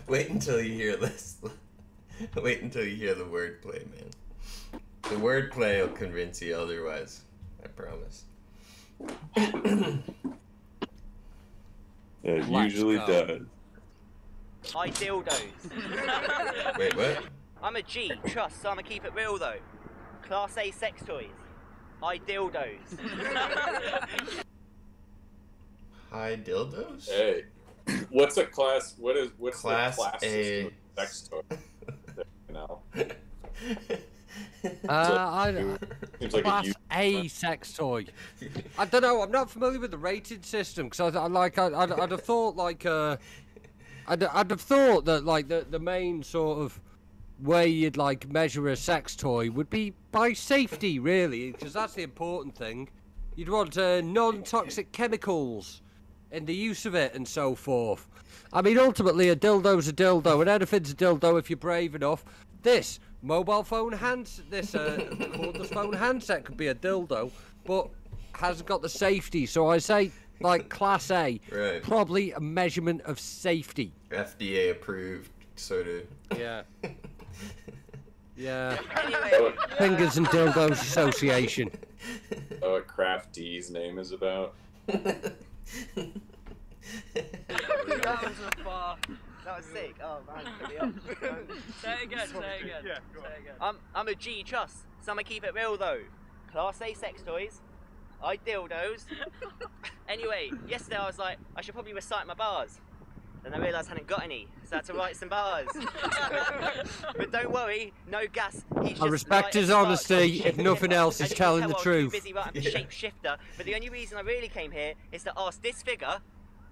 Wait until you hear this. Wait until you hear the wordplay, man. The wordplay will convince you otherwise. I promise. It usually does. I dildos. Wait, what? I'm a G, trust, so I'ma keep it real though. Class A sex toys. I dildos. High dildos? Hey. What's a class? What's class the class A sex toy? You know. Seems like class A sex toy. I don't know. I'm not familiar with the rating system because I'd have thought like I'd have thought that like the main sort of way you'd like measure a sex toy would be by safety, really, because that's the important thing. You'd want non-toxic chemicals in the use of it and so forth. I mean, ultimately, a dildo's a dildo, and anything's a dildo if you're brave enough. This mobile phone cordless phone handset could be a dildo, but hasn't got the safety. So I say, like, Class A, right. Probably a measurement of safety. FDA approved, sort of. Yeah. Yeah. Anyway, Fingers and Dildos Association. Oh, what Craft D's name is about? that was a bar. That was sick. Oh man, put me up. Say it again, say it again. Yeah, say it again. I'm a G trust. So I'ma keep it real though. Class A sex toys. I dildos. Anyway, yesterday I was like, I should probably recite my bars. Then I realised I hadn't got any, so I had to write some bars. But don't worry, no gas. I respect his honesty. If nothing else, he's telling the truth. I was busy writing for Shapeshifter, but the only reason I really came here is to ask this figure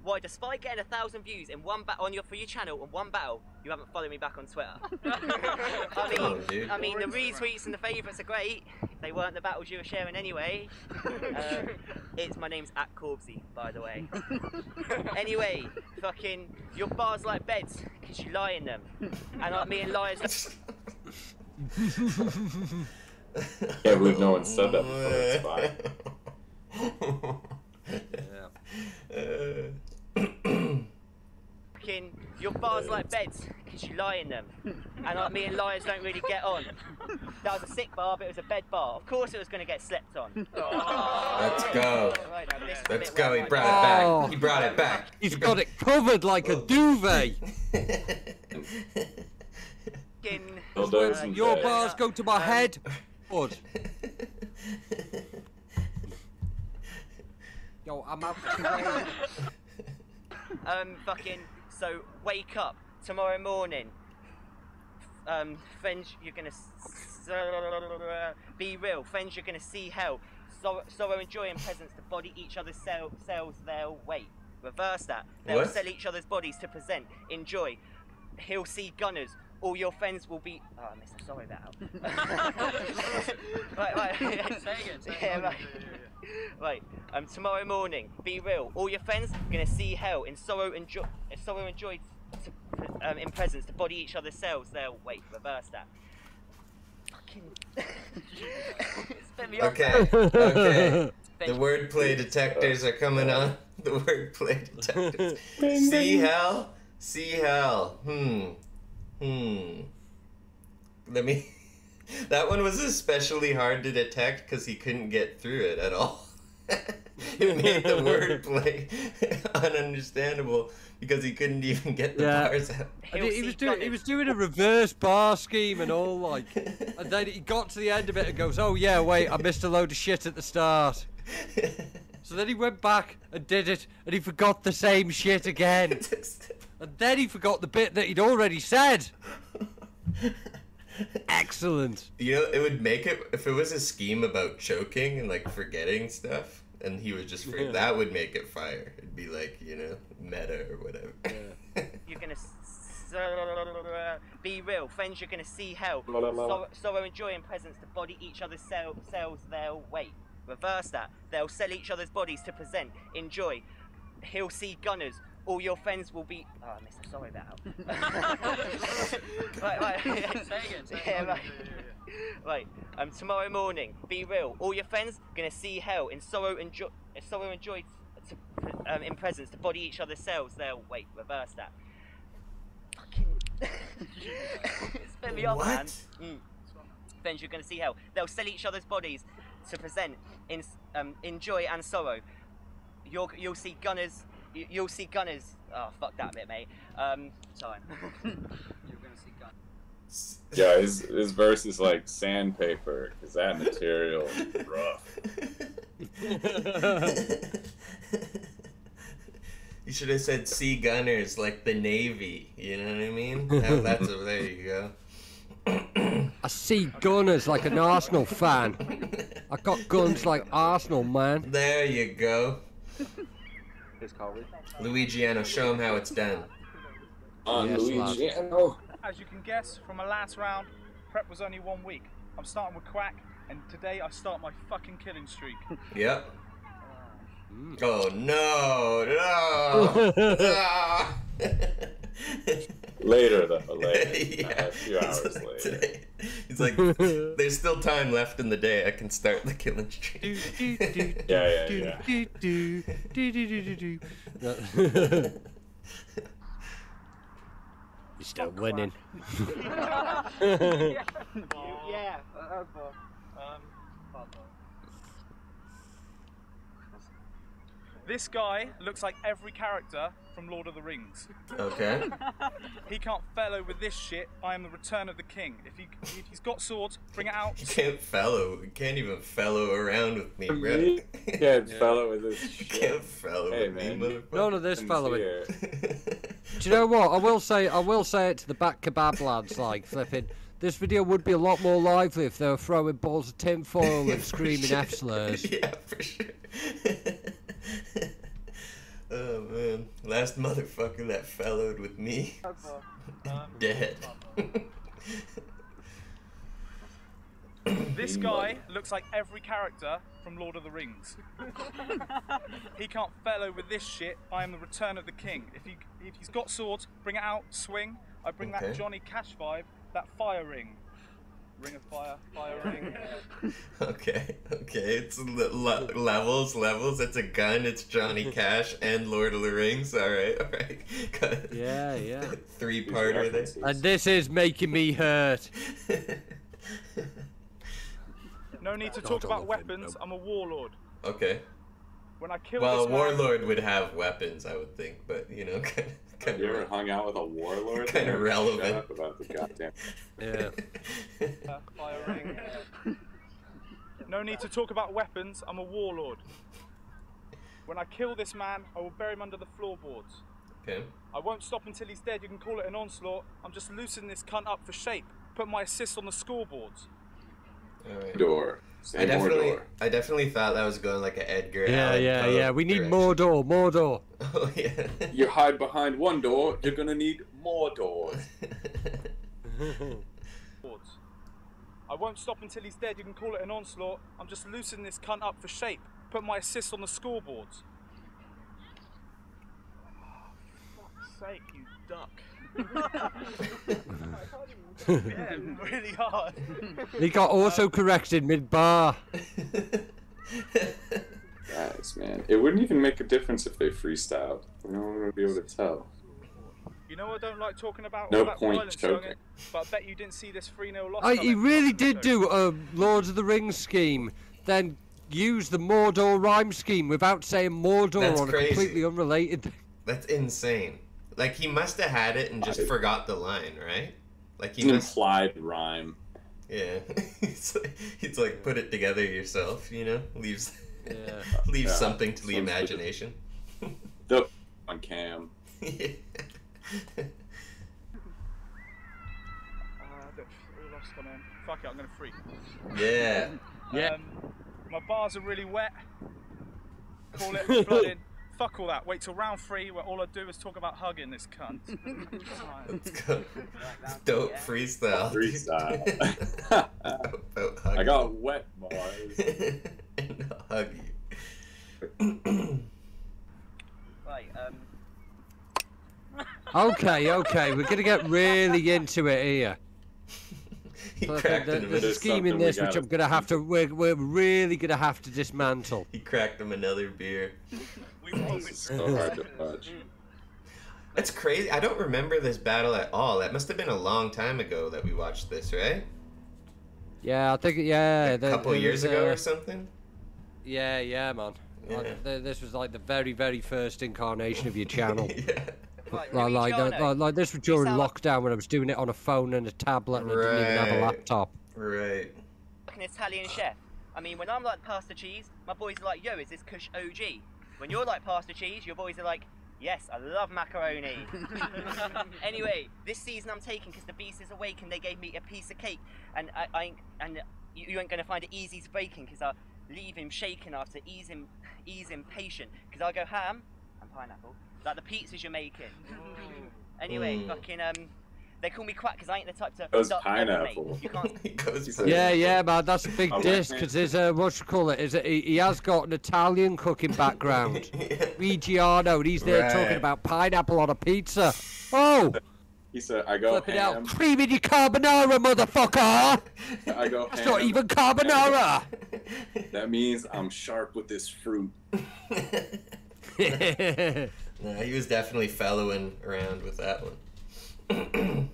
why, despite getting 1,000 views in one for your channel and one battle, you haven't followed me back on Twitter. I mean, the retweets and the favourites are great. They weren't the battles you were sharing anyway. My name's @Corbsy, by the way. Anyway, fucking, your bars like beds, because you lie in them. And me and liars... Can't believe no one said that before. It's fine. Fucking, Your bars like beds, because you lie in them. And me and liars don't really get on. That was a sick bar, but it was a bed bar. Of course it was going to get slept on. Let's go. Right, now, Let's go. He brought it back. He brought it back. He's got it covered like a duvet. Your bars go to my head. Bud. Yo, I'm out today. Fucking, so wake up tomorrow morning. Friends, you're gonna be real. Friends, you're gonna see hell. Sorrow and joy and presence to body each other's cells they'll wait. Reverse that. They'll sell each other's bodies to present. Enjoy. He'll see gunners. All your friends will be. Oh, I missed. Sorry about that. Right. Say again. Right. Tomorrow morning, be real. All your friends are gonna see hell in sorrow and joy. In presence to body each other's cells. They'll wait. Reverse that. Fucking. Spin me off. Okay. The wordplay detectors are coming on. The wordplay detectors. See hell. See hell. Let me. That one was especially hard to detect because he couldn't get through it at all. It made the wordplay ununderstandable because he couldn't even get the bars out. He was doing a reverse bar scheme and all, like, and then he got to the end of it and goes, "Oh yeah, wait, I missed a load of shit at the start." So then he went back and did it, and he forgot the same shit again. And then he forgot the bit that he'd already said. Excellent. You know, it would make it, if it was a scheme about choking and like forgetting stuff, and he was just that would make it fire. It'd be like, you know, meta or whatever. Yeah. You're gonna be real. Friends, you're gonna see hell. Sorrow and joy and presence to body each other's cells they'll wait. Reverse that. They'll sell each other's bodies to present. Enjoy. He'll see gunners. All your friends will be. Oh, I missed. Sorry about that. Right. Say again. Right. Tomorrow morning, be real. All your friends are gonna see hell in sorrow and joy in presence to body each other's cells. They'll wait. Reverse that. Fucking. Spin me off, man. Friends, you're gonna see hell. They'll sell each other's bodies to present in joy and sorrow. You'll see gunners. You'll see gunners. Oh, fuck that bit, mate. Sorry. You're gonna see gunners. Yeah, his verse is like sandpaper, because that material is rough. You should have said sea gunners, like the Navy. You know what I mean? There you go. I see gunners like an Arsenal fan. I got guns like Arsenal, man. There you go. Luigiano, show him how it's done. Luigiano. As you can guess from my last round, prep was only 1 week. I'm starting with Quack, and today I start my fucking killing streak. Yep. Oh no! Later though, yeah. A few hours later. Today. He's like, there's still time left in the day. I can start the killing streak. Yeah. You're still winning. Yeah. This guy looks like every character from Lord of the Rings. Okay. He can't fellow with this shit. I am the return of the king. If he's got swords, bring it out. You can't even fellow around with me, bro. You can't fellow with this shit. You can't fellow with me, motherfucker. None of this fellowing. Do you know what? I will say it to the back kebab lads, like flipping. This video would be a lot more lively if they were throwing balls of tinfoil and screaming F slurs. Yeah, for sure. Oh man, last motherfucker that fellowed with me, dead. This guy looks like every character from Lord of the Rings. He can't fellow with this shit. I am the return of the king. If he's got swords, bring it out, swing. I bring that Johnny Cash vibe, that fire ring. Ring of Fire, Fire Ring. Okay, it's levels. It's a gun. It's Johnny Cash and Lord of the Rings. All right. Yeah. 3-parter there. And this is making me hurt. No need to talk about weapons. I'm a warlord. Okay. When I kill well, this a man, warlord would have weapons, I would think, but you know, kind Have you ever hung out with a warlord? Kind of relevant. Shut up about the goddamn. Yeah. Fire Ring. No need to talk about weapons. I'm a warlord. When I kill this man, I will bury him under the floorboards. Okay. I won't stop until he's dead. You can call it an onslaught. I'm just loosening this cunt up for shape. Put my assist on the scoreboards. All right. Door. I definitely thought that was going like an Edgar Allan Poe Yeah. We need direction. more door. Oh yeah. You hide behind one door, you're gonna need more doors. I won't stop until he's dead. You can call it an onslaught. I'm just loosening this cunt up for shape. Put my assist on the scoreboards. Fuck's sake, you duck. Yeah, really hard. He got auto-corrected mid-bar. Guys, man, it wouldn't even make a difference if they freestyled. No one would be able to tell. You know I don't like talking about No all that point violence, choking. young, but I bet you didn't see this 3-0 loss. He coming. really did do a Lord of the Rings scheme, then use the Mordor rhyme scheme without saying Mordor That's on crazy. a completely unrelated thing. That's insane. Like he must have had it and just forgot the line, right? Like he An must. implied rhyme. Yeah. He's like put it together yourself, you know? Leaves something to the imagination. The on cam. All loss coming. Fuck it, I'm gonna freak. Yeah. My bars are really wet. Call it flooding. Fuck all that. Wait till round 3 where all I do is talk about hugging this cunt. Let's go. Dope freestyle. About hugging. I got wet bars. And I'll hug you. Right, Okay, we're gonna get really into it here. There's a scheme in this which we're really gonna have to dismantle. He cracked him another beer. So hard to fudge. That's crazy. I don't remember this battle at all. That must have been a long time ago that we watched this, right? Yeah, I think A couple years ago or something? Yeah, man. Yeah. This was like the very, very first incarnation of your channel. Yeah. Like this was during lockdown when I was doing it on a phone and a tablet and I didn't even have a laptop. Right. like an Italian chef. I mean, when I'm like pasta cheese, my boys are like, yo, is this Kush OG? When you're like pasta cheese, your boys are like, yes, I love macaroni. Anyway, this season I'm taking because the beast is awake and they gave me a piece of cake, and you ain't gonna find it easy to breaking because I leave him shaking after ease him patient because I go ham and pineapple like the pizzas you're making. Anyway, fucking they call me quack because I ain't the type to. Goes pineapple. You can't. Yeah, man, that's a big diss because there's what you call it? He has got an Italian cooking background, Luigiano, and he's there talking about pineapple on a pizza. Oh. He said, "I go Flip it ham. out. Cream in your carbonara, motherfucker. I go ham. It's not even carbonara. That means I'm sharp with this fruit." No, he was definitely fellowing around with that one. I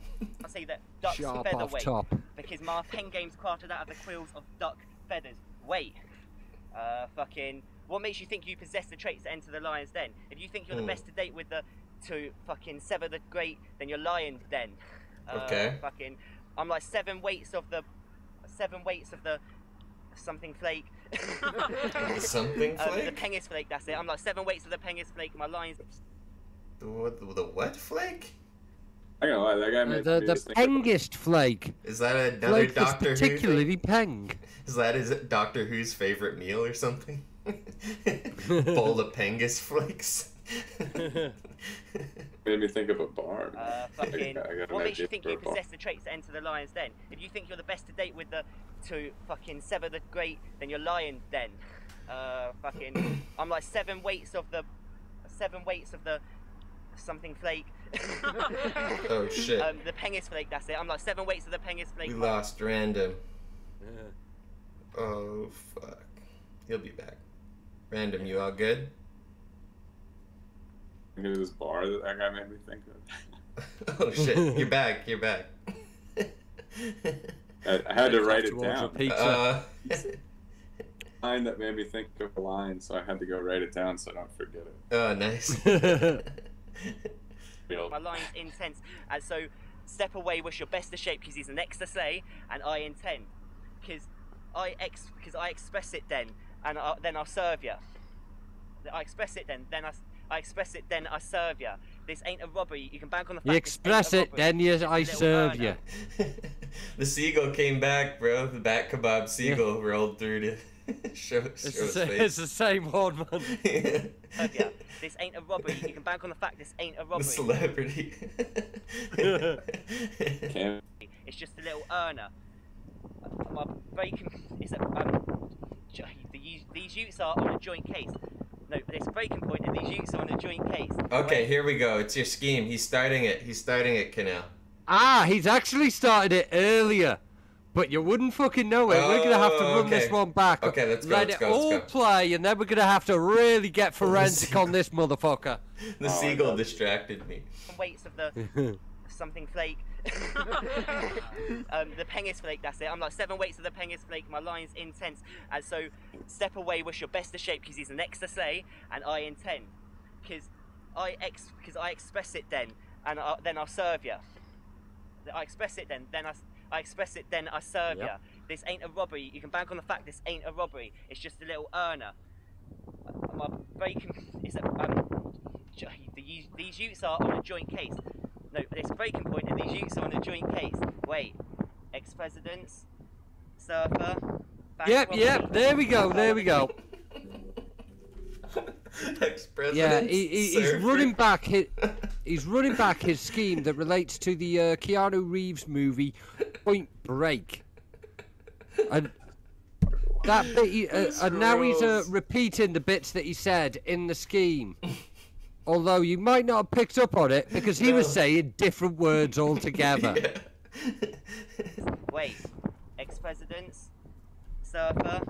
say that duck's Sharp featherweight off top. because my pen game's quartered out of the quills of duck feathers. Wait, fucking, what makes you think you possess the traits to enter the lion's den? If you think you're the best to date with the to fucking sever the great, then you're lion's den. Okay. Fucking, I'm like 7 weights of the something flake. Something flake? The Pengis flake. That's it. I'm like 7 weights of the Pengis flake. My lion's. The what flake? I don't know, that guy made The Pengist flake. Is that another Flake Doctor is Who? particularly peng. Is that Doctor Who's favorite meal or something? Bowl of Pengus flakes. Made me think of a bar. Fucking, I got what an makes you idea think for you a bar. possess the traits to enter the lion's den? If you think you're the best to date with the to fucking sever the great, then you're lion's den. Fucking, I'm like 7 weights of the something flake. Oh shit. The Pengus flake, that's it. I'm like 7 weights of the Pengus flake. We lost Random. Yeah. Oh fuck. He'll be back. Random, you all good? Look at this bar that guy made me think of. Oh shit, you're back, you're back. I had to write it down. Line that made me think of a line, so I had to go write it down so I don't forget it. Oh, nice. My line's intense, and so step away, wish your best of shape, because he's an extra say, and I intend, because I express it then, and then I'll serve you. I express it then I express it then I serve you. This ain't a robbery. You can bank on the fact. You express it, then I serve you. The seagull came back, bro. The bat kebab seagull rolled through to show his face. It's the same one, man. Yeah. This ain't a robbery. You can bank on the fact this ain't a robbery. The celebrity. It's just a little earner. My bacon is these utes are on a joint case. No, this breaking point and these utes are on a joint case. Okay, here we go. It's your scheme. He's starting it. He's starting it, KINELL. Ah, he's actually started it earlier. But you wouldn't fucking know it. We're going to have to run this one back. Okay, let's go. Let it all play, and then we're going to have to really get forensic on this motherfucker. The seagull distracted me. Weights of the something flake. The Pengus flake, that's it. I'm like 7 weights of the Pengus flake. My line's intense, and so step away, wish your best of shape, because he's an extra say, and I intend, because I express it then, and then I'll serve you. I express it then I express it then I serve you. This ain't a robbery. You can bank on the fact this ain't a robbery. It's just a little earner. My bacon is these utes are on a joint case. No, this breaking point and these utes are on a joint case. Wait, ex-presidents, surfer. Yep, there we go. Yeah, he's running back. He's running back his scheme that relates to the Keanu Reeves movie Point Break, and that bit. And now he's repeating the bits that he said in the scheme. Although you might not have picked up on it because he was saying different words altogether. Wait, ex-presidents, surfer,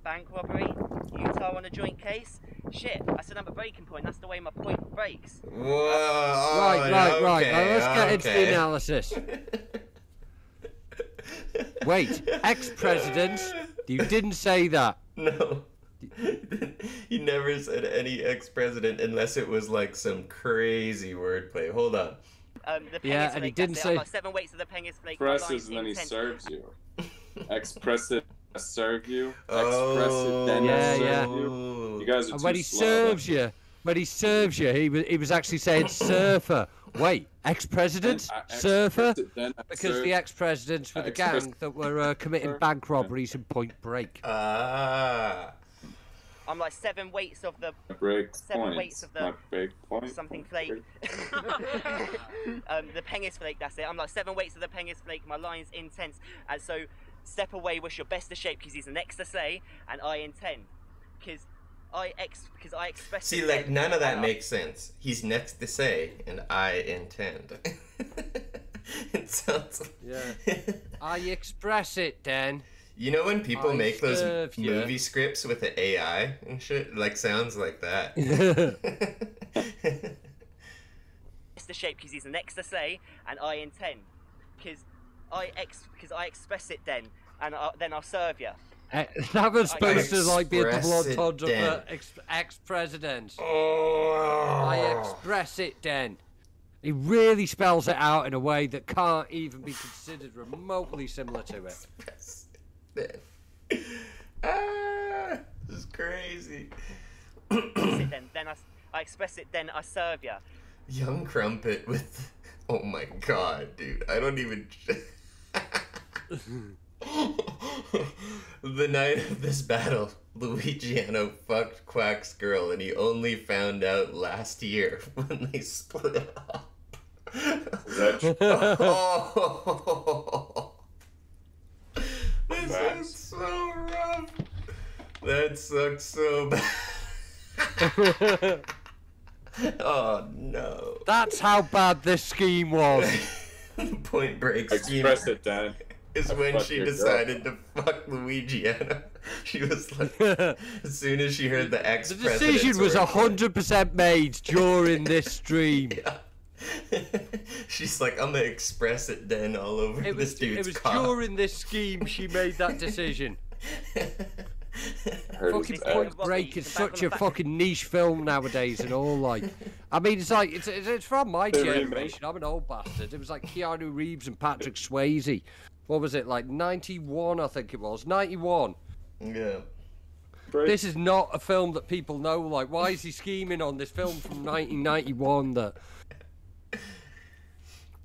bank robbery, Utah on a joint case. Shit, I said I'm a breaking point. That's the way my point breaks. Whoa, right. Now let's get into the analysis. Wait, ex-presidents? You didn't say that. No. He never said any ex-president unless it was like some crazy wordplay. Hold on. Yeah, and he didn't say. Like 7 weights of the Pengus flake. Presses and then he serves you. Express it, serve you. Oh, express it, then serve you. You guys are and too when he serves you, he was actually saying surfer. Wait, ex-president? Surfer? Because the ex-presidents were the gang that were committing bank robberies in Point Break. Ah. I'm like 7 weights of the weights of the something flake. The Pengus flake, that's it. I'm like 7 weights of the Pengus flake. My line's intense, and so step away, wish your best of shape, because he's an extra say, and I intend, because I express. See, like none of that makes sense. He's next to say, and I intend. It sounds. Yeah. I express it then. You know when people make those movie scripts with the AI and shit? Like, sounds like that. It's the shape, because he's an extra say, and I intend, because I express it then, and then I'll serve you. That was supposed to like be a double entendre of ex-president. Oh. I express it then. He really spells it out in a way that can't even be considered remotely similar to it. Ah, this is crazy. then I express it, then I serve you. Young Crumpet with, oh my god, dude, I don't even. The night of this battle, Luigiano fucked Quack's girl, and he only found out last year when they split up. Oh. This is so rough. That sucks so bad. Oh no. That's how bad this scheme was. Point Break scheme. Express it, Dan. Is when she decided to fuck Luigiano. She was like, as soon as she heard the ex-president. The decision was 100% made during this stream. Yeah. She's like, I'm gonna express it then all over this dude's It cock. was during this scheme she made that decision. Fucking Point Break is such a fucking niche film nowadays and all, like. I mean, it's like, it's from my generation. I'm an old bastard. It was like Keanu Reeves and Patrick Swayze. What was it, like 91, I think it was. 91. Yeah. This is not a film that people know. Like, why is he scheming on this film from 1991 that...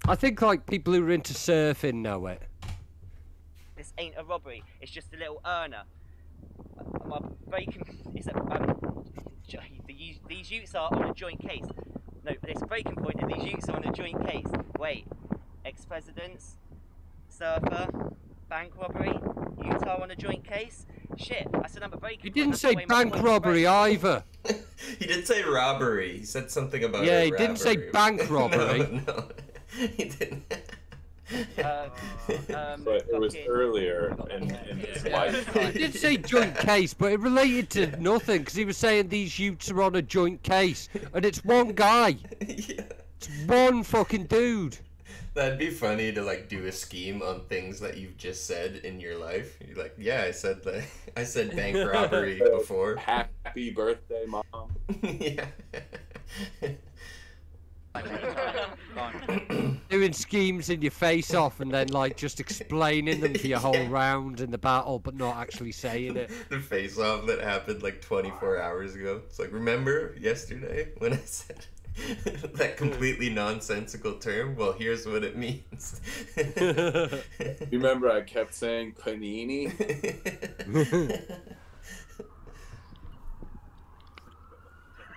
I think, like, people who are into surfing know it. This ain't a robbery. It's just a little earner. My breaking is that these utes are on a joint case. No, this breaking point and these utes are on a joint case. Wait, ex-presidents, surfer, bank robbery, Utah on a joint case. Shit, I said I'm a breaking. He didn't say bank robbery either. He did say robbery. He said something about he didn't say bank robbery. No, he didn't. But it was earlier in his life. He did say joint case, but it related to nothing because he was saying these youths are on a joint case, and it's one guy. Yeah. It's one fucking dude. That'd be funny to like do a scheme on things that you've just said in your life. You're like, yeah, I said bank robbery before. Happy birthday, Mom. Yeah. Doing schemes in your face off and then like just explaining them for your whole round in the battle but not actually saying it. The face off that happened like 24 hours ago. It's like, remember yesterday when I said that completely nonsensical term? Well, here's what it means. You remember I kept saying panini?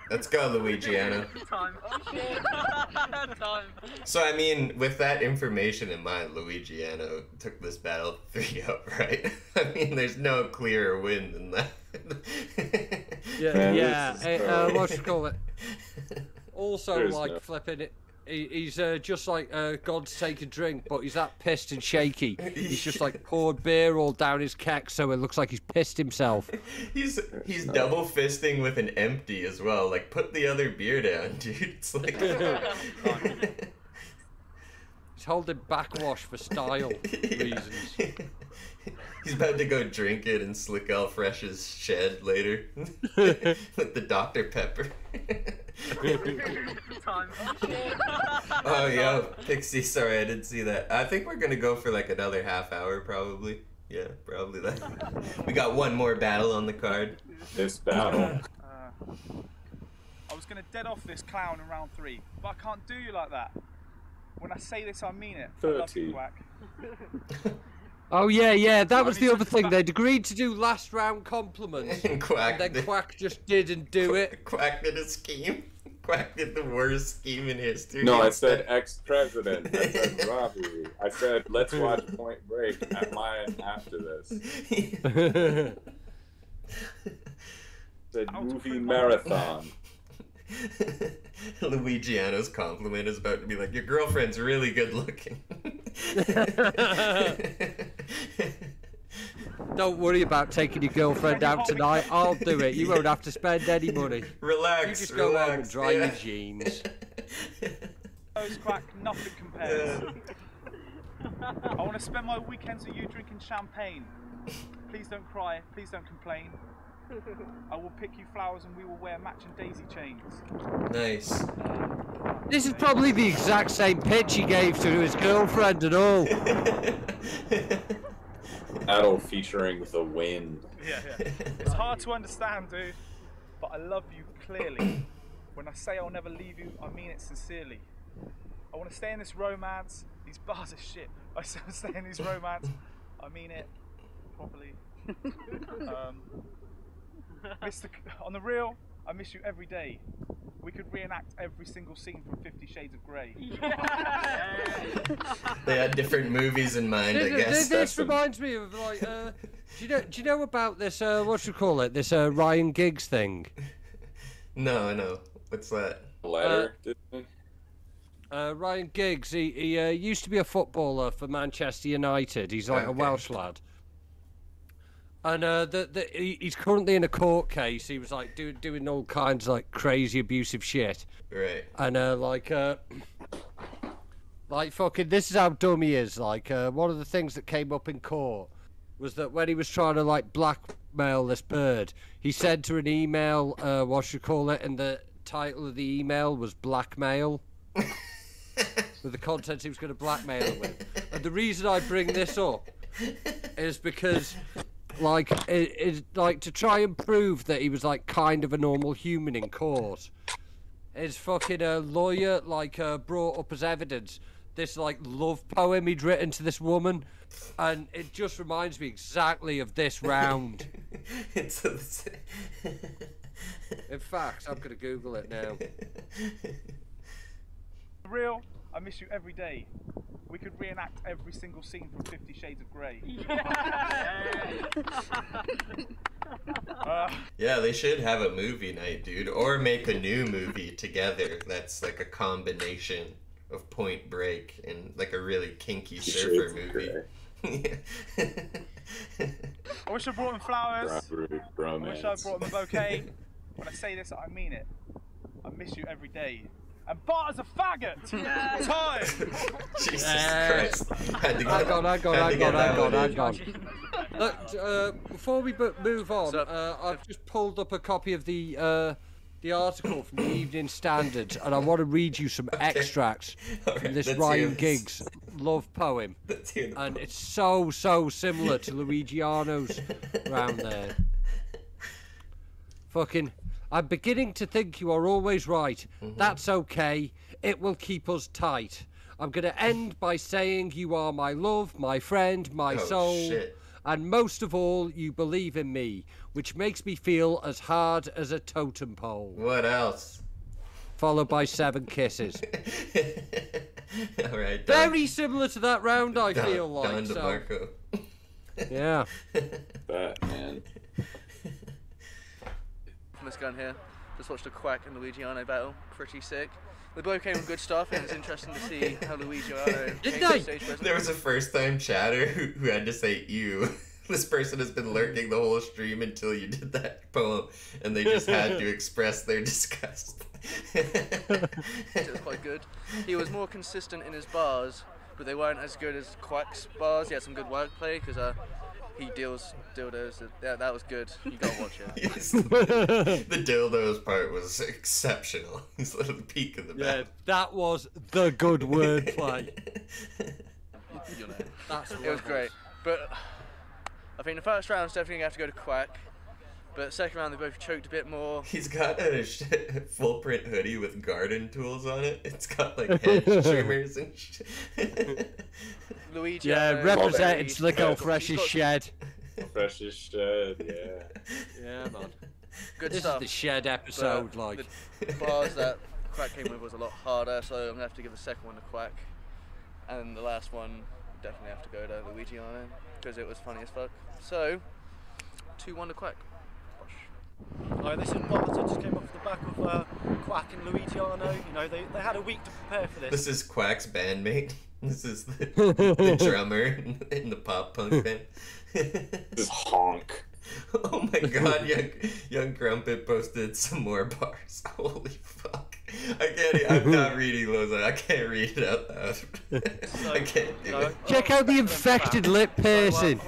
Let's go, Luigiano. Time. Time. So, I mean, with that information in mind, Luigiano took this battle 3-0, right? I mean, there's no clearer win than that. Yeah, what you call it? Also, There's like, no... flipping it. He's just like God's take a drink, but he's that pissed and shaky. He's just like poured beer all down his keg, so it looks like he's pissed himself. He's double fisting with an empty as well. Like, put the other beer down, dude. It's like he's holding backwash for style reasons. He's about to go drink it in Slick Al Fresh's shed later with the Dr. Pepper. Time. Oh, yo, Pixie, sorry, I didn't see that. I think we're gonna go for like another half hour, probably. Yeah, probably that. We got one more battle on the card. This battle. I was going to dead off this clown in round 3, but I can't do you like that. When I say this, I mean it. 30. I love you, Quack. Oh yeah, that was the other thing. They'd agreed to do last round compliments, and Quack then Quack just didn't do it. Quack did a scheme. Quack did the worst scheme in history. No, I said ex-president. I said robbery. I said let's watch Point Break at mine after this. Said movie marathon. Luigiano's compliment is about to be like, your girlfriend's really good looking. Don't worry about taking your girlfriend out tonight. I'll do it. You won't have to spend any money. Relax. You just go home and dry your jeans. Those Quack, nothing compares. I want to spend my weekends with you drinking champagne. Please don't cry. Please don't complain. I will pick you flowers and we will wear matching daisy chains. Nice. This is probably the exact same pitch he gave to his girlfriend and all. Battle featuring the wind. Yeah. It's hard to understand, dude, but I love you clearly. When I say I'll never leave you, I mean it sincerely. I want to stay in this romance. These bars are shit. I say I'm staying in this romance. I mean it properly. On the real, I miss you every day. We could reenact every single scene from 50 Shades of Grey. They had different movies in mind, I guess. This reminds me of like, do you know about this? What should we call it? This Ryan Giggs thing. No. What's that? letter, didn't he? Ryan Giggs, he used to be a footballer for Manchester United. He's like a Welsh lad. And he's currently in a court case. He was like doing all kinds of like crazy abusive shit. Right. And like fucking, this is how dumb he is. Like one of the things that came up in court was that when he was trying to like blackmail this bird, he sent her an email. What should you call it? And the title of the email was blackmail. With the content he was going to blackmail her with. And the reason I bring this up is because, like, like to try and prove that he was like kind of a normal human in court. His fucking lawyer like brought up as evidence this like love poem he'd written to this woman, and it just reminds me exactly of this round. In fact, I'm gonna Google it now. Real, I miss you every day. We could reenact every single scene from 50 Shades of Grey. Yeah, they should have a movie night, dude, or make a new movie together that's like a combination of Point Break and like a really kinky surfer movie. I wish I brought him flowers. I wish I brought him a bouquet. When I say this, I mean it. I miss you every day. And Bart is a faggot! Time! Jesus Christ. Hang on. Look, before we move on, I've just pulled up a copy of the article from the Evening Standard, and I want to read you some extracts from this Ryan Giggs love poem. And it's so similar to Luigiano's round there. Fucking... I'm beginning to think you are always right. That's okay. It will keep us tight. I'm going to end by saying you are my love, my friend, my soul. Shit. And most of all, you believe in me, which makes me feel as hard as a totem pole. What else? Followed by 7 kisses. All right. Very similar to that round, I feel like. Don DeMarco. Yeah. Batman. This gun here. Just watched a Quack and Luigiano battle. Pretty sick. They both came with good stuff, and it's interesting to see how Luigiano came to stage presence. There was a first-time chatter who had to say "ew." This person has been lurking the whole stream until you did that poem, and they just had to express their disgust. It was quite good. He was more consistent in his bars, but they weren't as good as Quack's bars. He had some good wordplay because he deals dildos. Yeah, that was good. You gotta watch it. Yes. The dildos part was exceptional. He's a little peek in the back. Yeah, that was the good wordplay. It was great. But I think the first round's definitely gonna have to go to Quack. But second round they both choked a bit more. He's got a full print hoodie with garden tools on it. It's got like hedge trimmers and shit. Luigi. Yeah, representing Slicko Fresh's shed. Fresh's shed, yeah. Yeah, man. Good this stuff. This is the shed episode, but like. The bars that Quack came with was a lot harder, so I'm gonna have to give the second one to Quack. And the last one, definitely have to go to Luigiano, because it was funny as fuck. So, 2-1 to Quack. Alright, this is bars that just came off the back of Quack and Luigiano. You know, they had a week to prepare for this. This is Quack's bandmate. This is the drummer in the pop punk band. This is Honk. Oh my god, young Crumpet posted some more bars. Holy fuck. I'm not reading those. I can't read it out loud. I can't do it. Check out the infected lip piercing.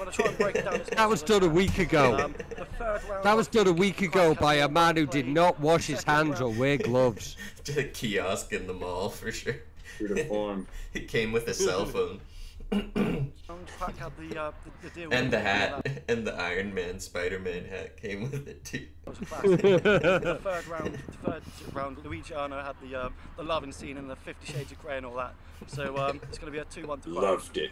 That was done a week ago. That was done a week ago by a man who did not wash his hands or wear gloves. Just a kiosk in the mall for sure. Uniform. It came with a cell phone. Quack had the deal and the hat, and the Iron Man, Spider-Man hat came with it too. The third round, Luigiano had the loving scene in the 50 Shades of Grey and all that. So it's going to be a 2-1 to Quack. Loved it.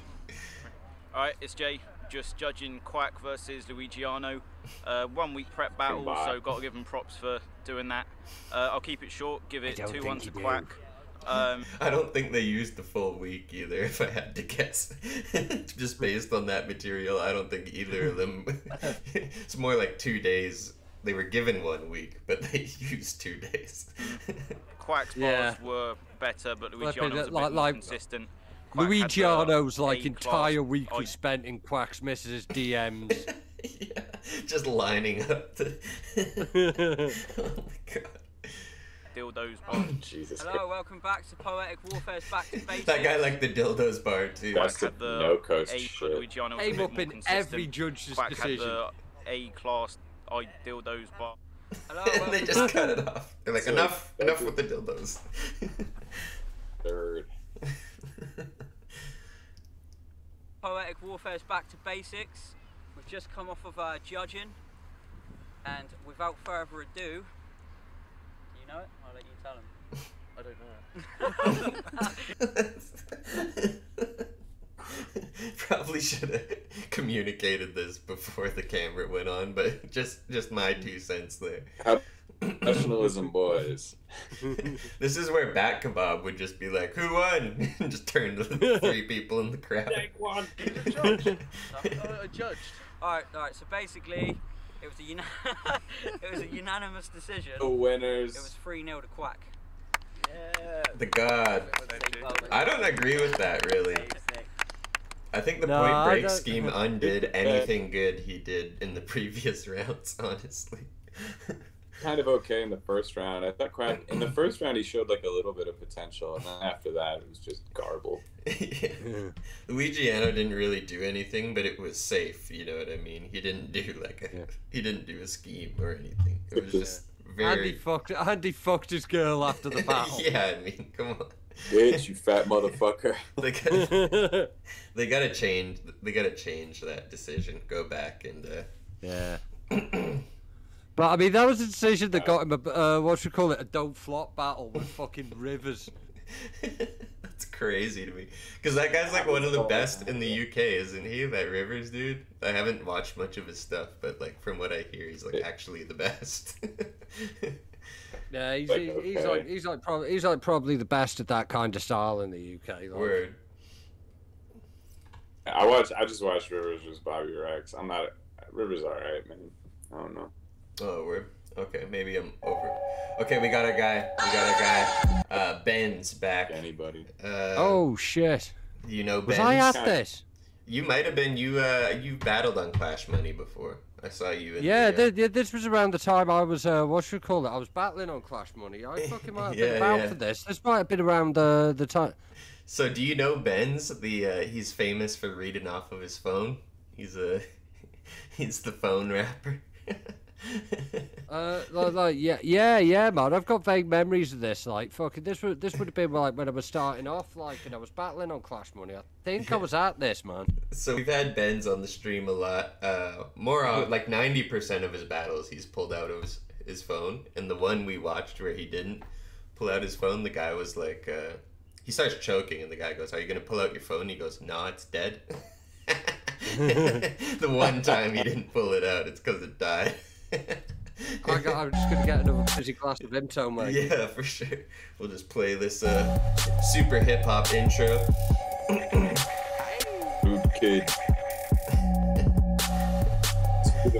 Alright, it's Jay. Just judging Quack versus Luigiano. 1 week prep battle, so got to give him props for doing that. I'll keep it short, give it 2-1 to Quack. I don't think they used the full week either, if I had to guess. Just based on that material, I don't think either of them. It's more like 2 days they were given 1 week, but they used 2 days. Quack's bars were better, but Luigiano was a bit more consistent. Luigiano's like entire week was spent in Quack's missus' DMs. Yeah, just lining up. To... oh my god. Dildos bar. Jesus. Hello, welcome back to Poetic Warfare's Back to Basics. That guy liked the dildos bar too. That's the no-coast A shit. Luigiano was Came a up bit in more consistent. every judge's Quack decision. had the A-class dildos bar. Hello, And they just cut it off. They're like, enough with the dildos. Third. Poetic Warfare's Back to Basics. We've just come off of judging, and without further ado, do you know it? I'll let you tell him. I don't know it. Probably should have communicated this before the camera went on, but just my 2 cents there. Professionalism, boys. This is where Bat Kebab would just be like, "Who won?" and just turn to the 3 people in the crowd. Jake won. I judged. All right. So basically, it was a unanimous decision. The winners. It was 3-0 to Quack. Yeah. The god. I don't agree with that, really. I think the point break scheme undid anything good he did in the previous rounds, honestly. Kind of okay in the first round. I thought Quack in the first round he showed like a little bit of potential, and then after that it was just garble. Yeah. Luigiano didn't really do anything, but it was safe. You know what I mean? He didn't do he didn't do a scheme or anything. It was just very. Andy fucked his girl after the battle. Yeah, I mean, come on. Bitch, you fat motherfucker. They gotta change that decision. Go back and yeah. But I mean, that was a decision that got him a a don't flop battle with fucking Rivers. That's crazy to me, because that guy's like one of the best in the UK, isn't he? That Rivers dude. I haven't watched much of his stuff, but like from what I hear, he's like actually the best. Yeah, he's like probably the best at that kind of style in the UK. Like. Word. I just watched Rivers with Bobby Rex. I'm not Rivers alright, man. I don't know. Oh, word. Okay, maybe I'm over. Okay, we got a guy. Ben's back. Anybody? Oh shit. You know Ben? Was I at this? You might have been. You battled on Clash Money before. I saw you. This was around the time I was I was battling on Clash Money. I fucking might have been about for this. This might have been around the time. So do you know Ben's? He's famous for reading off of his phone. He's the phone rapper. Yeah, man. I've got vague memories of this. Like, fucking, this would have been like when I was starting off, like, and I was battling on Clash Money. I think I was at this, man. So we've had Ben's on the stream a lot. Like 90% of his battles, he's pulled out of his phone, and the one we watched where he didn't pull out his phone, the guy was like, he starts choking, and the guy goes, "Are you gonna pull out your phone?" He goes, "Nah, it's dead." The one time he didn't pull it out, it's because it died. I'm just gonna get another fizzy glass of Vimto, mate. Yeah, for sure. We'll just play this super hip hop intro. Good kid.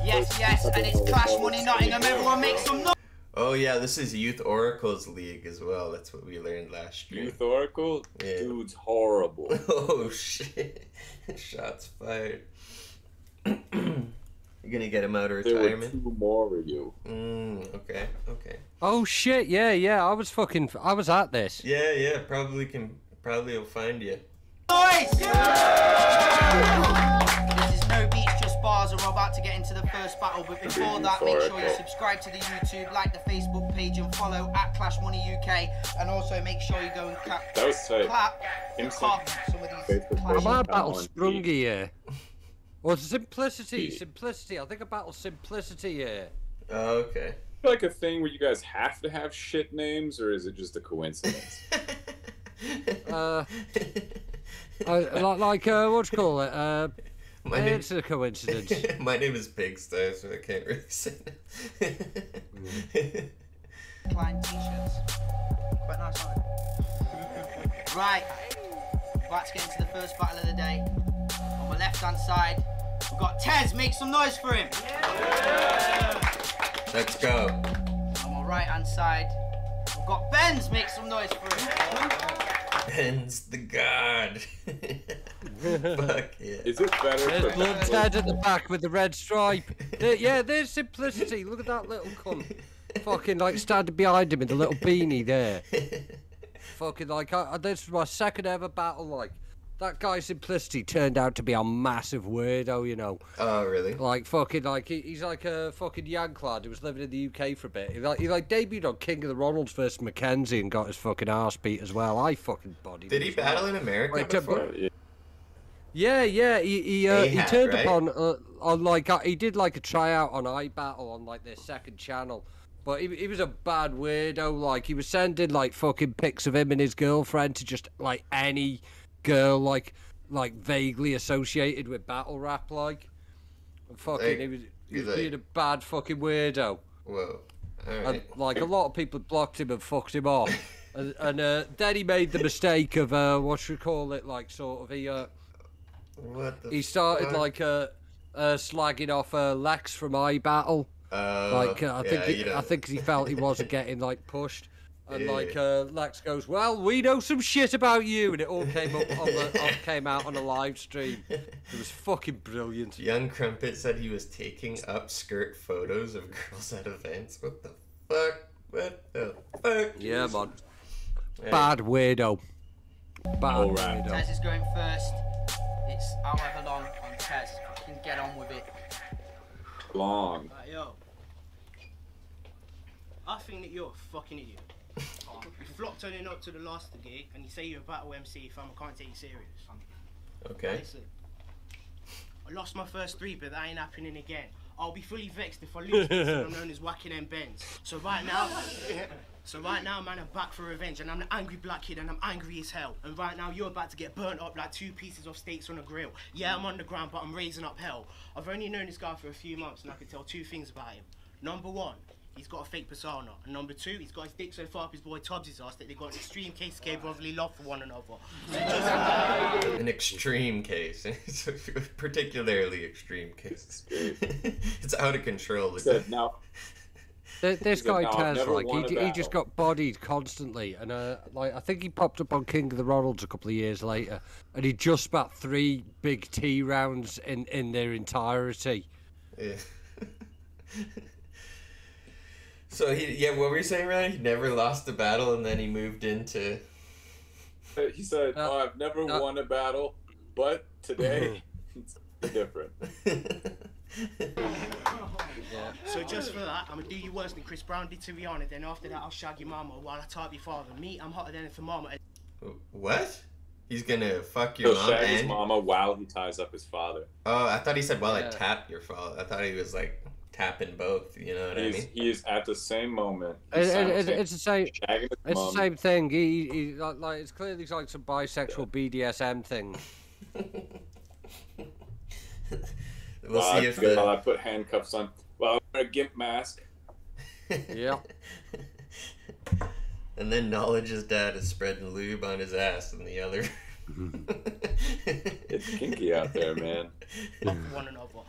Yes, and it's Clash Money Nottingham. Everyone make some noise. Oh yeah, this is Youth Oracle's league as well. That's what we learned last stream. Youth Oracle? Yeah. Dude's horrible. Oh shit. Shots fired. You're gonna get him out of retirement? There were 2 more of you. Okay. Oh shit, yeah, I was at this. Yeah, probably will find you. Noise! This is no beats, just bars, and we're about to get into the first battle, but before that, make sure you subscribe to the YouTube, like the Facebook page, and follow at Clash Money UK, and also make sure you go and clap some of these I might battle Sprungy here. Or Simplicity. I think I battle Simplicity here. Oh, okay. Like a thing where you guys have to have shit names, or is it just a coincidence? What do you call it? It's a coincidence. My name is Pigsty, so I can't really say that. Klein t-shirts. Quite nice, aren't they? Right. Let's get into the first battle of the day. On my left-hand side, we've got Tez. Make some noise for him. Yeah. Let's go. On my right hand side, we've got Benz. Make some noise for him. Ben's the god. Fuck yeah. Is it better There's for Blood's head at the back with the red stripe. Yeah, there's Simplicity. Look at that little cunt. Fucking like standing behind him in the little beanie there. Fucking like, this was my second ever battle. Like, that guy Simplicity turned out to be a massive weirdo, you know. Oh, really? Like, fucking, like, he's like a fucking yank lad who was living in the UK for a bit. He debuted on King of the Ronalds versus Mackenzie and got his fucking arse beat as well. I fucking bodied him. Did he battle in America before? Yeah, he turned up on like, he did like a tryout on iBattle on like their second channel. But he was a bad weirdo. Like, he was sending like fucking pics of him and his girlfriend to just like any girl like vaguely associated with battle rap, like. And fucking, he was being a bad fucking weirdo. Whoa. All right. And like a lot of people blocked him and fucked him off. and then he made the mistake of what should we call it, like sort of he started like slagging off Lex from iBattle. I think he felt he wasn't getting like pushed. And Lex goes, well, we know some shit about you, and it all came up came out on a live stream. It was fucking brilliant. Young Crumpet said he was taking upskirt photos of girls at events. What the fuck? What the fuck? Yeah, man. Hey. Bad weirdo. Bad weirdo. Tez is going first. It's however long on Tez. You can get on with it. Long. Yo. I think that you're a fucking idiot. You flopped turning up to the last gig and you say you're a battle MC, fam, I can't take you serious. Okay. Listen, I lost my first 3, but that ain't happening again. I'll be fully vexed if I lose this and I'm known as whacking them bends. So right now, man, I'm back for revenge and I'm an angry black kid and I'm angry as hell. And right now you're about to get burnt up like 2 pieces of steaks on a grill. Yeah, I'm on the ground, but I'm raising up hell. I've only known this guy for a few months and I can tell 2 things about him. Number 1, he's got a fake persona. And number 2, he's got his dick so far up his boy Tubbs' ass that they got an extreme case of gay brotherly love for one another. An extreme case. It's a particularly extreme case. It's out of control. Now, this guy Tez, like, he just got bodied constantly, and like I think he popped up on King of the Ronalds a couple of years later, and he just spat 3 big T rounds in their entirety. Yeah. So what were you saying, Ryan? He never lost a battle, and then he moved into. He said, "Oh, I've never won a battle, but today it's different." Yeah. So just for that, I'm gonna do you worse than Chris Brown did to Rihanna. Then after that, I'll shag your mama while I type your father. Me, I'm hotter than a thermometer. What? He's gonna fuck your mom shag his mama while he ties up his father. Oh, I thought he said while I tap your father. I thought he was like tapping both. You know what I mean? He is at the same moment. It's the same. It's the same thing. He like it's clearly like some bisexual BDSM thing. We'll see if I put handcuffs on. Well, I'm wearing a gimp mask. Yeah. And then Knowledge's dad is spreading lube on his ass in the other. It's kinky out there, man. One another.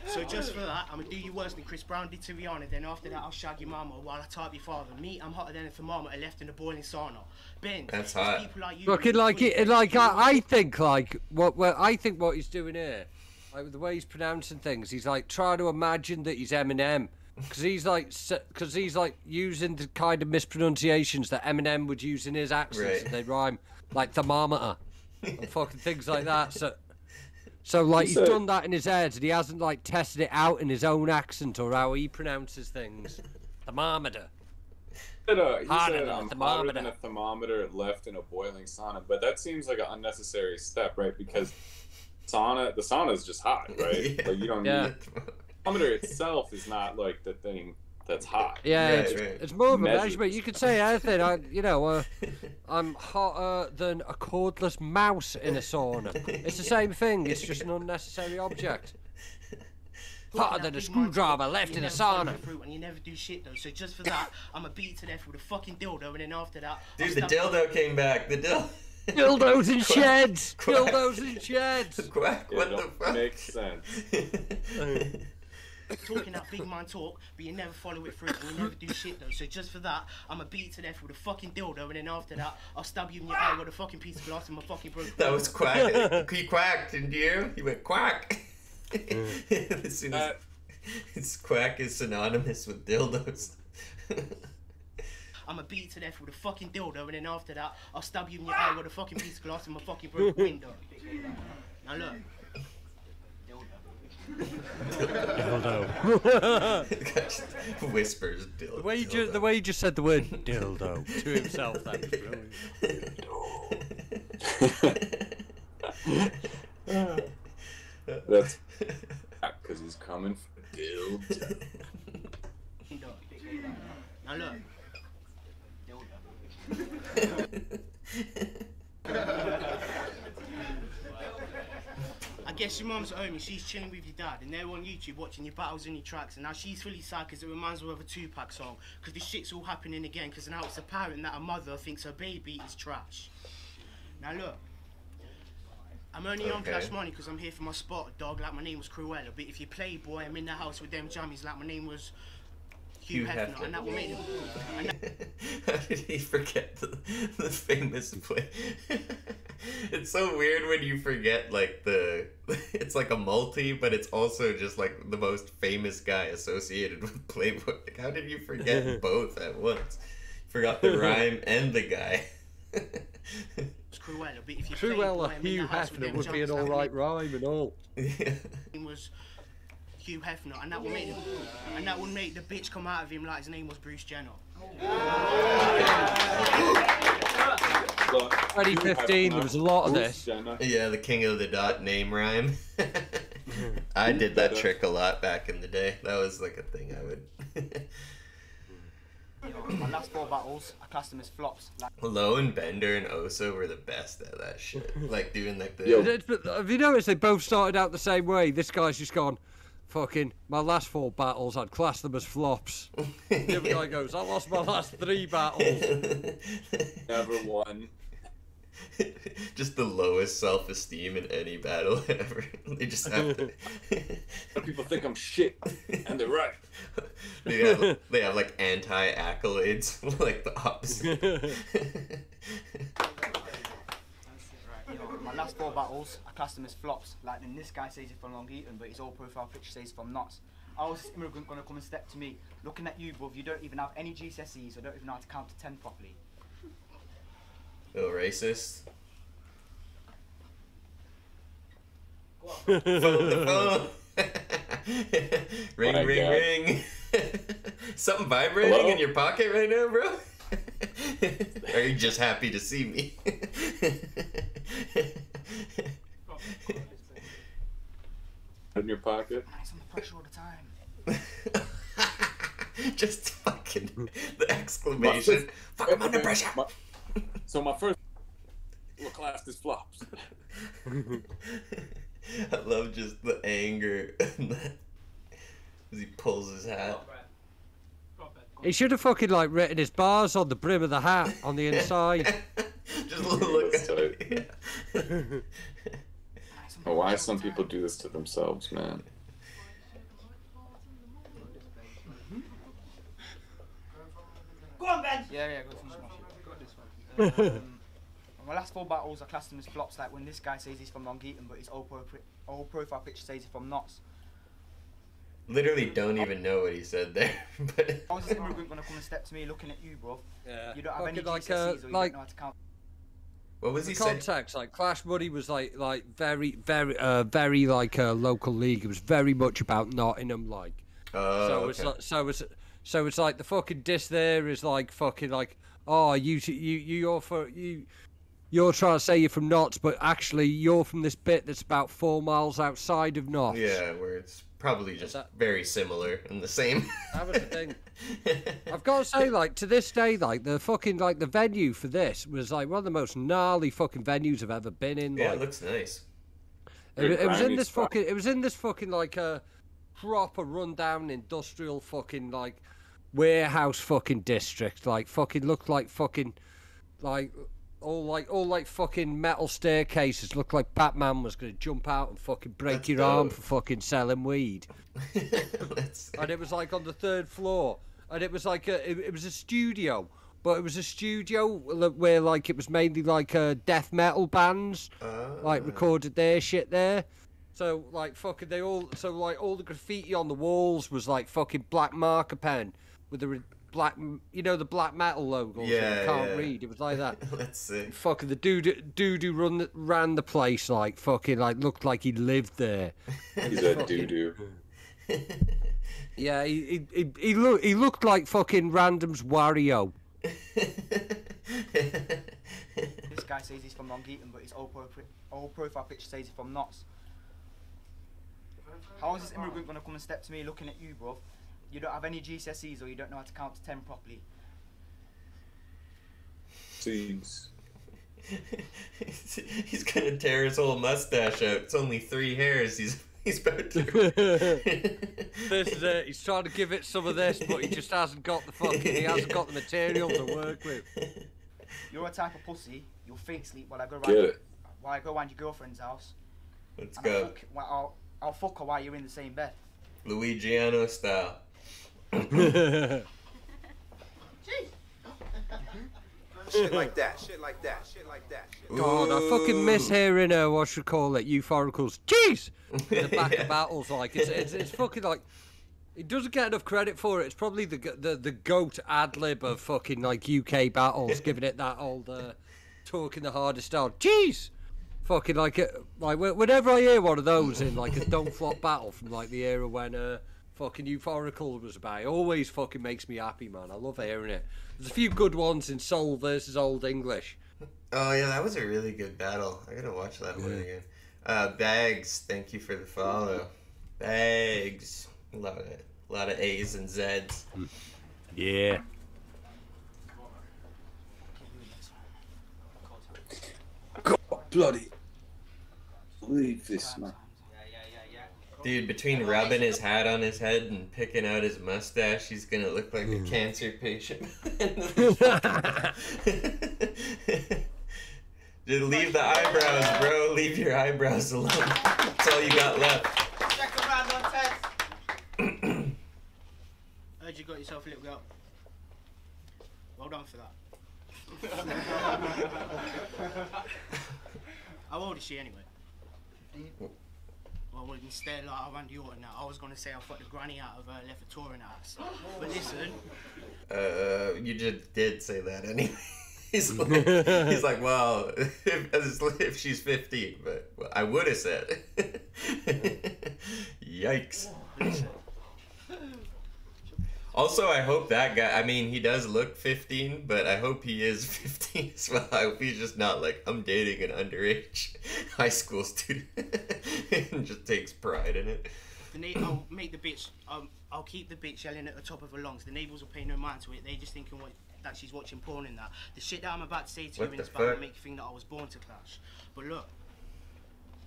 So just for that, I'm gonna do you worse than Chris Brown did to Rihanna. Then after that, I'll shag your mama while I type your father. Me, I'm hotter than a thermometer left in the boiling sauna. Ben, that's hot. Looking like it, like I think like what he's doing here, like the way he's pronouncing things, he's like trying to imagine that he's Eminem. Because he's like using the kind of mispronunciations that Eminem would use in his accents, and they rhyme, like thermometer and fucking things like that. So like he's done that in his head, and he hasn't like tested it out in his own accent or how he pronounces things. Thermometer. He said I'm hotter than a thermometer left in a boiling sauna, but that seems like an unnecessary step, right? Because the sauna is just hot, right? Yeah. Like you don't need. The thermometer itself is not like the thing that's hot. Yeah, it's more of a measurement. You could say anything. I'm hotter than a cordless mouse in a sauna. It's the same thing. It's just an unnecessary object. Hotter than a screwdriver left in a sauna. And you never do shit though. So just for that, I'm gonna beat to death with a fucking dildo, and then after that, dude, the dildo came back. The dildo. Dildos and sheds. Dildos and sheds. Quack. What the fuck? Makes sense. talking that big man talk, but you never follow it through and you never do shit though. So just for that, I'ma beat you to death with a fucking dildo, and then after that, I'll stab you in your eye with a fucking piece of glass and my fucking broken. That was quack. He quacked, didn't you? He went quack. As soon as his quack is synonymous with dildos. I'ma beat you to death with a fucking dildo, and then after that, I'll stab you in your eye with a fucking piece of glass and my fucking broken window. Now look. Dildo. Whispers dildo. The way you just said the word dildo to himself, that was brilliant. That's because he's coming for dildo. Now look. I guess your mum's at home and she's chilling with your dad and they're on YouTube watching your battles and your tracks, and now she's fully sad because it reminds her of a Tupac song, because this shit's all happening again because now it's apparent that a mother thinks her baby is trash. Now look, I'm only on Cash Money because I'm here for my spot, dog, like my name was Cruella, but if you Playboy, I'm in the house with them jammies like my name was Hugh Hefner, and that will make them. How did he forget the famous play? It's so weird when you forget like it's like a multi, but it's also just like the most famous guy associated with Playboy. Like, how did you forget both at once? Forgot the rhyme and the guy. Cruella, but if you Cruella, Hugh Hefner would be an alright rhyme and all. It was Hugh Hefner, and that would make the bitch come out of him like his name was Bruce Jenner. 2015, there was a lot of this. Yeah, the King of the Dot name rhyme. I did that trick a lot back in the day. That was like a thing I would. My last 4 battles, I classed them as flops. Low and Bender and Osa were the best at that shit. Like doing like the. But have you noticed they both started out the same way? This guy's just gone, fucking, my last 4 battles, I'd class them as flops. The other guy goes, I lost my last 3 battles. Never won. Just the lowest self-esteem in any battle ever. They just have to. Some people think I'm shit, and they're right. They have like anti-accolades, like the opposite. My last 4 battles, I classed them as flops. Like, then this guy says he's from Long Eaton, but his old profile picture says he's from Notts. I was this immigrant gonna come and step to me, looking at you, bruv, you don't even have any GCSEs, or don't even know how to count to 10 properly. Little racist. Phone. Ring, ring, ring. Something vibrating Hello? in your pocket right now, bro? Are you just happy to see me? In your pocket? It's under pressure all the time. Just fucking the exclamation. Fuck, I'm under pressure. So my first class is flops. I love just the anger as he pulls his hat. He should have fucking like written his bars on the brim of the hat on the inside. Just look at it. Oh, why some people do this to themselves, man? Go on, Ben! Yeah, go finish my shit. Got this one. My last 4 battles, I classed them as flops, like when this guy says he's from Long Eaton, but his old profile picture says he's from Notts. Literally don't even know what he said there. But I was this immigrant gonna come and step to me looking at you, bro. Yeah. You don't have any Fucking like, GCSEs, or you like- don't know how to count. What was he saying? Context, like Clash Money was like very like a local league. It was very much about Nottingham, like. Oh, so it's like, so it's like the fucking diss there is like fucking like, oh, you're trying to say you're from Notts, but actually you're from this bit that's about 4 miles outside of Notts. Yeah, where it's probably just very similar and the same. That was the thing. I've got to say, like, to this day, like, the fucking, like, the venue for this was, like, one of the most gnarly fucking venues I've ever been in. Yeah, like, it looks nice. It was in this fucking, it was in this fucking, like, proper rundown industrial fucking, like, warehouse fucking district. Like, fucking looked like fucking, like all like fucking metal staircases. Looked like Batman was gonna jump out and fucking break your arm for fucking selling weed. And it was like on the 3rd floor, and it was like it was a studio. But it was a studio where, like, it was mainly, like, death metal bands, like, recorded their shit there. So, like, fucking all the graffiti on the walls was, like, fucking black marker pen with the black, you know, the black metal logos that you can't read. It was like that. Let's see. Fucking the dude who ran the place, like, fucking, like, looked like he lived there. He's a doo-doo. Yeah, he looked like fucking Random's Wario. This guy says he's from Longeaton, but his old profile picture says he's from Notts. How is this immigrant gonna come and step to me looking at you, bruv? You don't have any GCSEs or you don't know how to count to 10 properly. Jeez. He's gonna tear his whole mustache out. It's only 3 hairs. He's about to. This is it. He's trying to give it some of this, but he just hasn't got the hasn't got the material to work with. You're a type of pussy. You'll fake sleep while I go round your girlfriend's house. Let's go. I'll fuck her while you're in the same bed. Luigiano style. Shit like that, shit like that, shit like that. God, I fucking miss hearing what you call it, euphoricals. Jeez! In the back of battles, like it's fucking like he doesn't get enough credit for it. It's probably the goat ad lib of fucking like UK battles, giving it that old talking the hardest style. Jeez! Fucking like whenever I hear one of those in like a don't flop battle from like the era when fucking euphorical was about, it always fucking makes me happy, man. I love hearing it. There's a few good ones in Soul versus Old English. Oh yeah, that was a really good battle. I gotta watch that one again. Bags, thank you for the follow. Bags, love it. A lot of A's and Z's. Yeah. God, bloody leave this, man. Dude, between rubbing his hat on his head and picking out his mustache, he's gonna look like a cancer patient. Dude, leave the eyebrows, bro. Leave your eyebrows alone. That's all you got left. Second round on test. Heard you got yourself a little girl. Well done for that. How old is she anyway? Well, instead, like around your now, I was gonna say I fucked the granny out of her, left a touring house. But listen. You just did say that anyway. He's like, well, if she's 15, but well, I would have said. Yikes. Also, I hope that guy, I mean, he does look 15, but I hope he is 15 as well. I hope he's just not like, I'm dating an underage high school student and just takes pride in it. I'll make the bitch, I'll keep the bitch yelling at the top of her lungs. The neighbours will pay no mind to it. They're just thinking that she's watching porn and that. The shit that I'm about to say to you in this battle will make you think that I was born to clash. But look,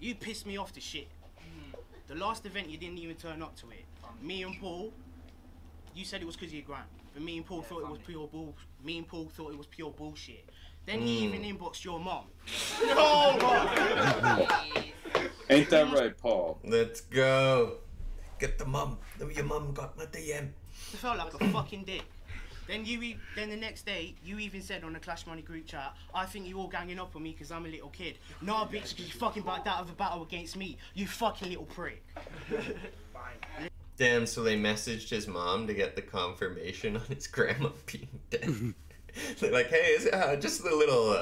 you pissed me off to shit. The last event, you didn't even turn up to it. Me and Paul, you said it was because of your gran, but me and Paul thought it was pure bull. Me and Paul thought it was pure bullshit. Then he even inboxed your mom. No, ain't that right, Paul? Let's go. Get the mum. Your mum got my DM. I felt like a fucking dick. Then the next day, you even said on the Clash Money group chat, I think you all ganging up on me because I'm a little kid. Nah, bitch, because you fucking backed out of a battle against me. You fucking little prick. Damn, so they messaged his mom to get the confirmation on his grandma being dead. They're like, hey, just a little,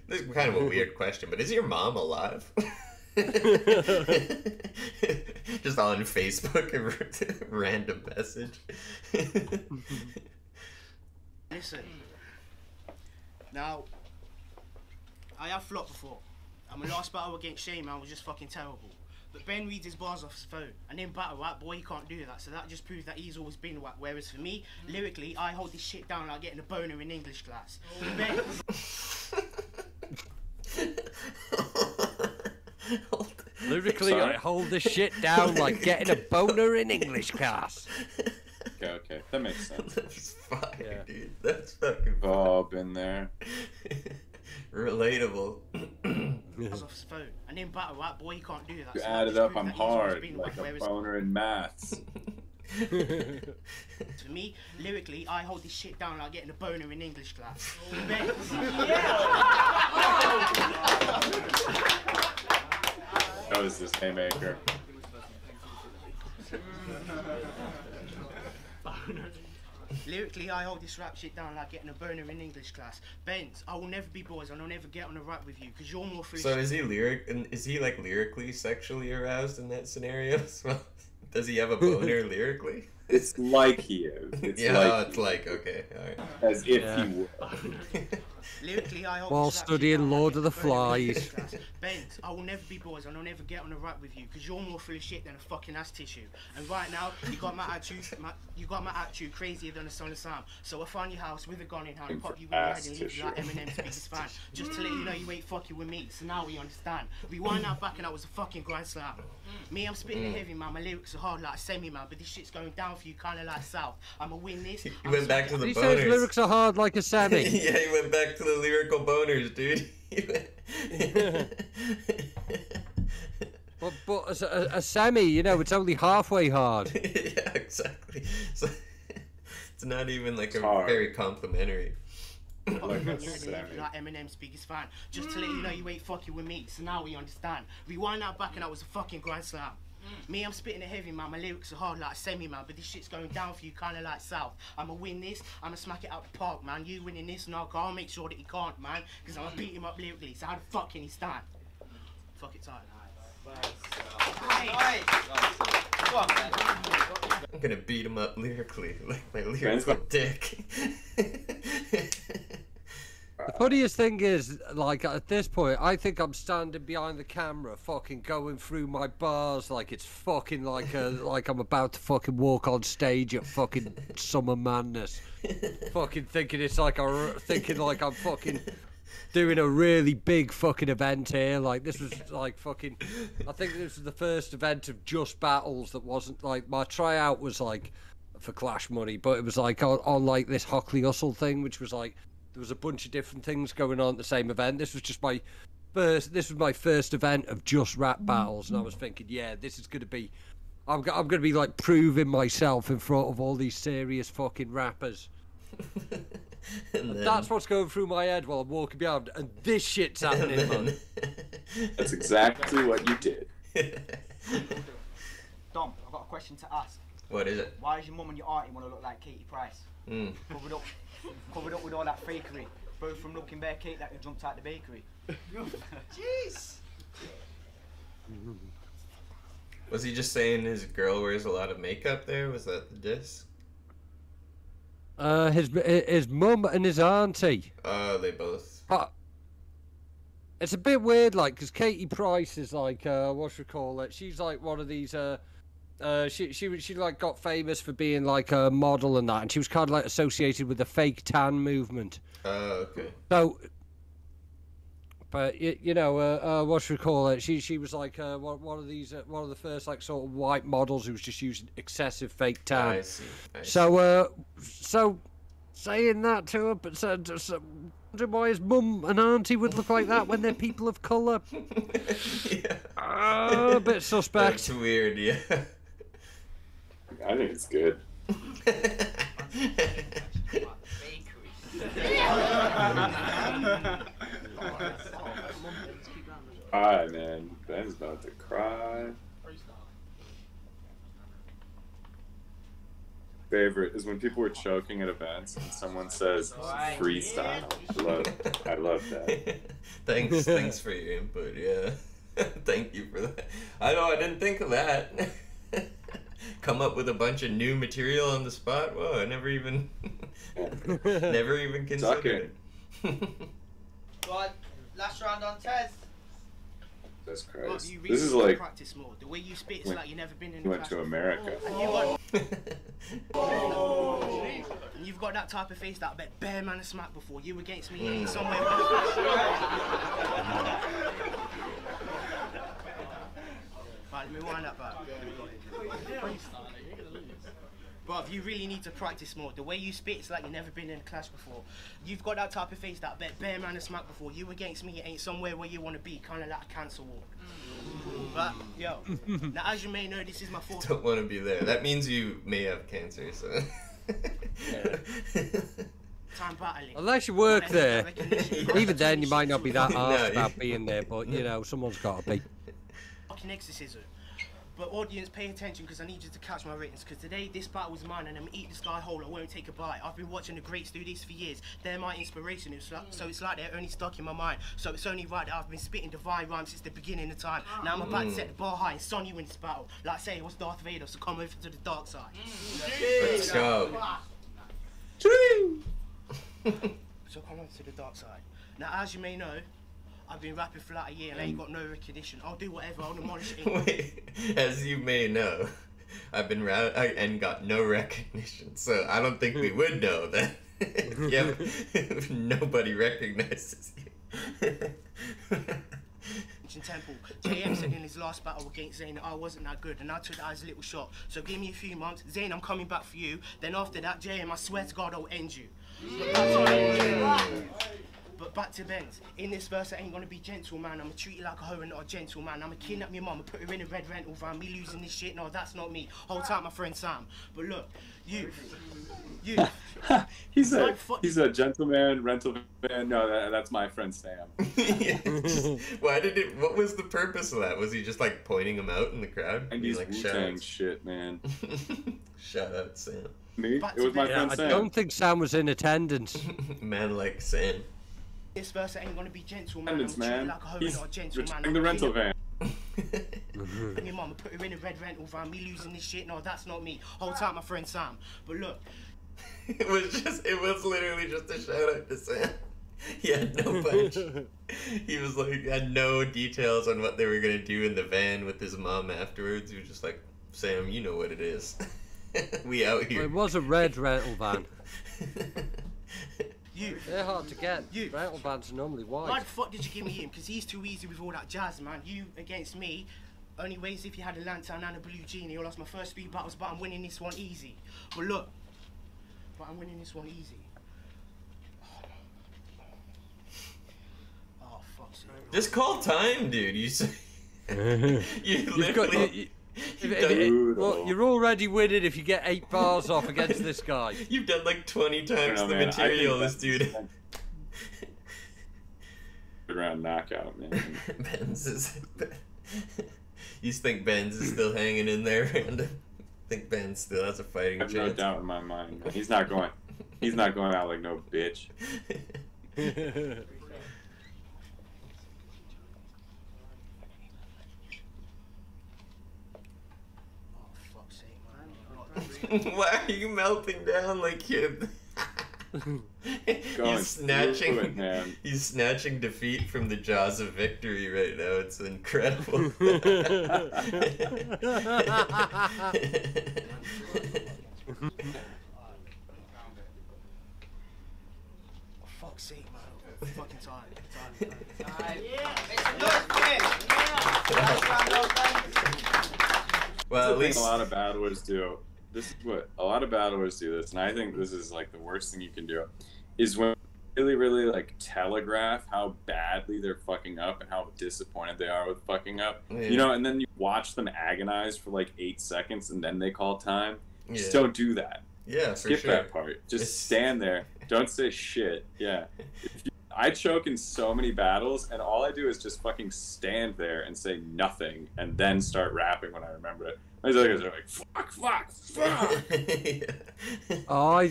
this is kind of a weird question, but is your mom alive? Just on Facebook, a random message. Listen, now, I have flopped before, and my last battle against Shane, man, was just fucking terrible. But Ben reads his bars off his phone, and in battle rap, boy, he can't do that. So that just proves that he's always been whack. Whereas for me, lyrically, I hold this shit down like getting a boner in English class. Ben... Lyrically, I hold this shit down like getting a boner in English class. Okay, that makes sense. That's fire, dude. That's fucking fire. Oh, been there. Relatable. Off his phone. And in battle rap, boy, you can't do that. You So add that it just up, proves I'm that he's always hard, been like where a it's- boner in maths. To me, lyrically, I hold this shit down like getting a boner in English class. That was this haymaker. Lyrically, I hold this rap shit down like getting a boner in English class. Benz, I will never be boys and I'll never get on a rap with you because you're more free. So is he like lyrically sexually aroused in that scenario as well? Does he have a boner lyrically? It's like he is. It's yeah, like it's like, okay, alright. As if he would. Lyrically, I hold While this rap shit studying down Lord like of the getting a boner in Flies. English class. Benz, I will never be boys and I'll never get on a rap with you because you're more full of shit than a fucking ass tissue. And right now, you got my attitude crazier than a son of Sam. So I find your house with a gun in hand, pop you in your head and leave you like Eminem's biggest fan. Just to let you know you ain't fucking with me. So now we understand. Rewind that back and that was a fucking grand slam. Me, I'm spitting the heavy man. My lyrics are hard like a semi man, but this shit's going down for you kinda like south. I'ma win this. He went back to the He boners. says lyrics are hard like a semi. Yeah, he went back to the lyrical boners, dude. But as a semi, you know, it's only halfway hard. Yeah, exactly. So, it's not even like a hard. very complimentary. Like Eminem's biggest fan. Just to let you know you ain't fucking with me. So now we understand. Rewind that back and that was a fucking grand slam. Me, I'm spitting a heavy man. My lyrics are hard like a semi man, but this shit's going down for you kinda like south. I'ma win this. I'ma smack it out the park, man. You winning this, no, I'll make sure that he can't, man. Because I'ma beat him up lyrically. So how the fuck can he stand? Fuck it tight. I'm gonna beat him up lyrically, like my lyrical dick. The funniest thing is, like, at this point, I think I'm standing behind the camera, fucking going through my bars like it's fucking like like I'm about to fucking walk on stage at fucking Summer Madness. Fucking thinking it's like thinking like I'm fucking doing a really big fucking event here. Like, this was like fucking, I think this was the first event of just battles that wasn't like, my tryout was like for Clash money, but it was like on like this Hockley Hustle thing, which was like, there was a bunch of different things going on at the same event. This was just my first event of just rap battles, and I was thinking, yeah, this is gonna be, I'm gonna be like proving myself in front of all these serious fucking rappers. And that's what's going through my head while I'm walking behind, and this shit's happening, man. That's exactly what you did. Dom, I've got a question to ask. What is it? Why does your mum and your auntie want to look like Katie Price? Covered up with all that fakery. Both from looking bare cake that jumped out the bakery. Jeez. Was he just saying his girl wears a lot of makeup there? Was that the diss? His mum and his auntie. Oh, they both. But it's a bit weird, like, because Katie Price is like, what should we call it? She's like one of these, she like got famous for being like a model and that, and she was kind of like associated with the fake tan movement. Oh, okay. So, but you know, what should we call it? She was like one of these, one of the first like sort of white models who was just using excessive fake tan. I see. So saying that to her, but wondering why his mum and auntie would look like that when they're people of colour. Yeah. A bit suspect. That's weird, yeah. I think it's good. Alright, man. Ben's about to cry. Favorite is when people are choking at events and someone says freestyle. I love that. Thanks for your input, yeah. Thank you for that. I know, I didn't think of that. Come up with a bunch of new material on the spot? Whoa, I never even considered it. Right, last round on Tez. Jesus Christ. You This is like practice more. The way you spit is like you've never been in. you went to America. And you've got that type of face that I bet bare man has smacked before. You against me somewhere. Right, let me wind that back. Bruv, you really need to practice more. The way you spit, it's like you've never been in a clash before. You've got that type of face that I bet bare man has smacked before. You against me, it ain't somewhere where you want to be, kind of like a cancer walk. But, yo, now as you may know, this is my fourth... Don't want to be there. That means you may have cancer, so... Time battling. Unless you work there. Even then, you might not be that arsed No, about being there, but, you know, someone's got to be. Fucking exorcism. But audience, pay attention because I need you to catch my ratings. Because today, this battle was mine and I'm gonna eat this guy whole. I won't take a bite. I've been watching the greats do this for years. They're my inspiration. So it's like they're only stuck in my mind. So it's only right that I've been spitting divine rhymes since the beginning of time. Now I'm about to set the bar high and son you in this battle. Like I say, it was Darth Vader, so come over to the dark side. Let's go. So come over to the dark side. Now, as you may know, I've been rapping for like a year and I ain't got no recognition. I'll do whatever, I'll demolish it. Wait, as you may know, I've been and got no recognition, so I don't think we would know that. If nobody recognizes you. Temple. JM said in his last battle against Zayn that I wasn't that good and I took that as a little shot. So give me a few months. Zayn, I'm coming back for you. Then after that, JM, I swear to God, I'll end you. But back to Benz. In this verse, I ain't gonna be gentle, man. I'ma treat you like a hoe and not a gentleman. I'ma kidnap your mum and put her in a red rental van. Me losing this shit, no, that's not me. Hold tight, my friend Sam. But look, you. he's a gentleman rental van. No, that's my friend Sam. Why did it? What was the purpose of that? Was he just like pointing him out in the crowd? And he's like, Wu-Tang shit, man. Shout out Sam. Me? It was my friend Sam. I don't think Sam was in attendance. Man like Sam. This verse ain't gonna be gentle, man. Man. Like a hoe He's not a gentleman. returning the rental van. And your mama put her in a red rental van. Me losing this shit, no, that's not me. Hold tight, my friend Sam. But look. It was literally just a shout out to Sam. He had no punch. He was like, had no details on what they were gonna do in the van with his mom afterwards. He was just like, Sam, you know what it is. We out here. Well, it was a red rental van. They're hard to get. Rental vans are normally white. Why the fuck did you give me him? Because he's too easy with all that jazz, man. You against me. Only ways if you had a lantern and a blue genie. I lost my first 3 battles, but I'm winning this one easy. But look. But I'm winning this one easy. Oh, fuck's sake. Just call time, dude. You literally... Well, you're already winning if you get 8 bars off against this guy. You've done like 20 times the material this dude. Round knockout, man. Benz is... You think Benz is still hanging in there, Random? I think Ben still has a fighting chance. I have no doubt in my mind. He's not going out like no bitch. Why are you melting down like him? He's snatching defeat from the jaws of victory right now. It's incredible. Fuck's sake, man. Fucking tired. Well, at least a lot of battlers do. This is what a lot of battlers do this, and I think this is like the worst thing you can do, is when really like telegraph how badly they're fucking up and how disappointed they are with fucking up. Yeah. You know, and then you watch them agonize for like 8 seconds and then they call time. Just don't do that. Yeah, skip that part. Just stand there. Don't say shit. Yeah. I choke in so many battles, and all I do is just fucking stand there and say nothing, and then start rapping when I remember it. My guys are like, fuck. I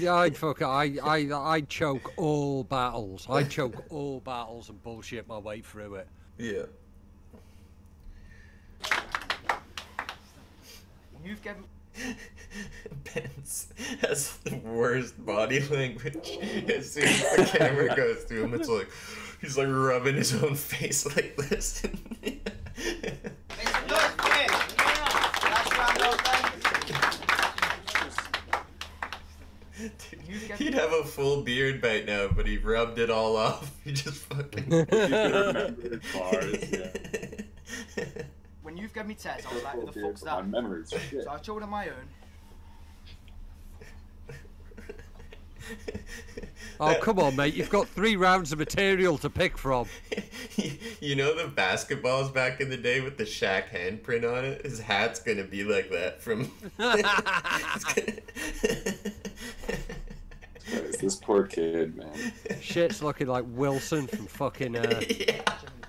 choke all battles. I choke all battles and bullshit my way through it. Yeah. You've given... Benz has the worst body language. As soon as the camera goes to him, it's like he's like rubbing his own face like this. Dude, he'd have a full beard by now, but he rubbed it all off. He just fucking. When you've given me tests, I was like, who the fuck's that? Memories. So I showed on my own. Oh, come on, mate. You've got 3 rounds of material to pick from. You know the basketballs back in the day with the Shaq handprint on it? His hat's gonna be like that from... This poor kid, man. Shit's looking like Wilson from fucking...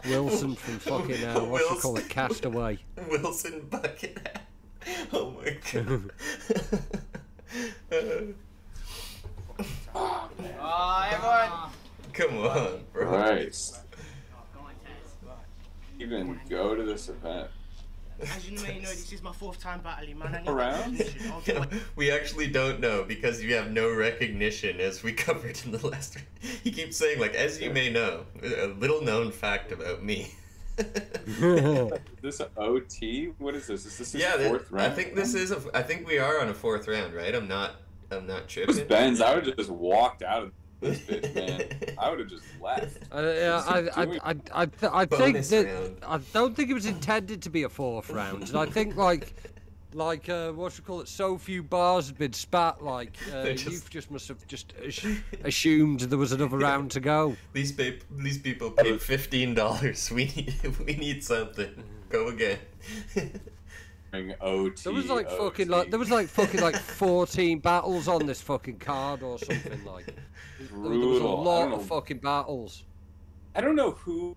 Wilson from fucking... what you call it? Castaway. Wilson bucket hat. Oh my god. Everyone. Come on, bro. Christ. Even go to this event. As you may know, this is my 4th time battling, man. I need Around? recognition. We actually don't know because you have no recognition, as we covered in the last. He keeps saying, like, as you may know, a little known fact about me. This OT? What is this? Is this his Yeah, 4th round? I think this is a. I think we are on a 4th round, right? I'm not tripping. This Benz, I would have just walked out of this bitch, man. I would have just left. I think that I don't think it was intended to be a 4th round, and I think like what you call it, so few bars had been spat. Like you just must have just assumed there was another round to go. These people paid $15. We need something. Go again. OT, there was like fucking like 14 battles on this fucking card or something like. There was a lot of fucking battles. I don't know who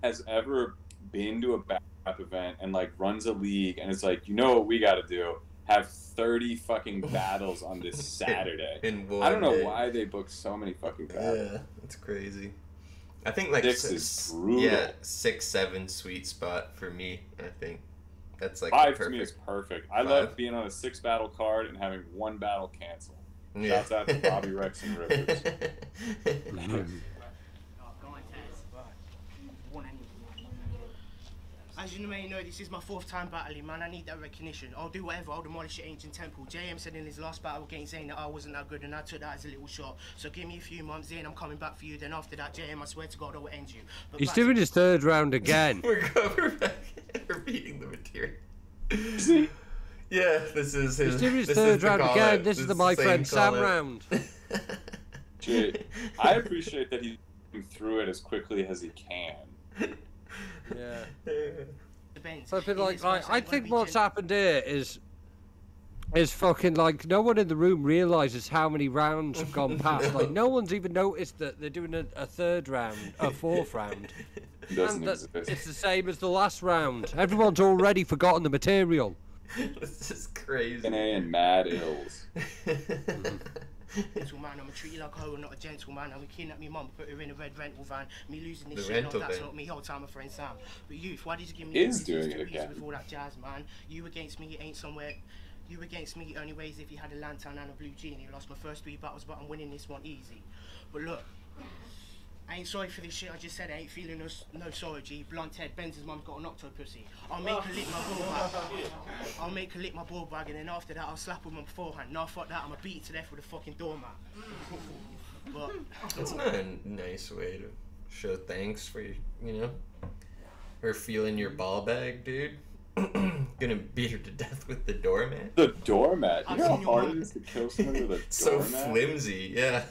has ever been to a battle rap event and like runs a league and it's like, you know what we got to do? Have 30 fucking battles on this Saturday. In one I don't know day. why they booked so many fucking battles. Yeah, it's crazy. I think like 6 is brutal. Yeah, 6, 7 sweet spot for me. I think that's like 5 perfect. to me is perfect. I 5. love being on a 6 battle card and having 1 battle cancel. Yeah. Shouts out to Bobby Rex and Rivers. As you may know, this is my 4th time battling, man. I need that recognition. I'll do whatever. I'll demolish the ancient temple. JM said in his last battle against Zayn that I wasn't that good, and I took that as a little shot. So give me a few months, Zayn, I'm coming back for you. Then after that, JM, I swear to God, I will end you. But He's doing his 3rd round again. We're repeating the material. Yeah, this is his. He's doing his this 3rd is the round call again. out. This is the My same Friend Sam call out. round. Shit. I appreciate that he's through it as quickly as he can. Yeah. I think what's happened here is fucking like no one in the room realizes how many rounds have gone past. Like no one's even noticed that they're doing a 3rd round, a 4th round. And that it's the same as the last round. Everyone's already forgotten the material. This is crazy. And mad ills. Gentleman, I'm a treat you like a hoe and not a gentleman. I'm a kidnap me mum, put her in a red rental van. Me losing this The shit, rental that's van. not me. Whole time, my friend Sam. But youth, why did you give me Is these doing it two pieces again. with all that jazz, man? You against me ain't somewhere. You against me only ways if you had a lantern and a blue genie. Lost my first 3 battles, but I'm winning this one easy. But look, I ain't sorry for this shit I just said. I ain't feeling no sorry, G. Blunt head, Benz's mum's got an octopussy. I'll make her lick my ball bag. I'll make her lick my ball bag, and then after that I'll slap her on beforehand. No, fuck that, I'm gonna beat it to death with a fucking doormat. But That's not a nice way to show thanks for her feeling your ball bag, dude. Gonna beat her to death with the doormat. The doormat? You know how hard it is to kill someone with a So doormat? flimsy, yeah.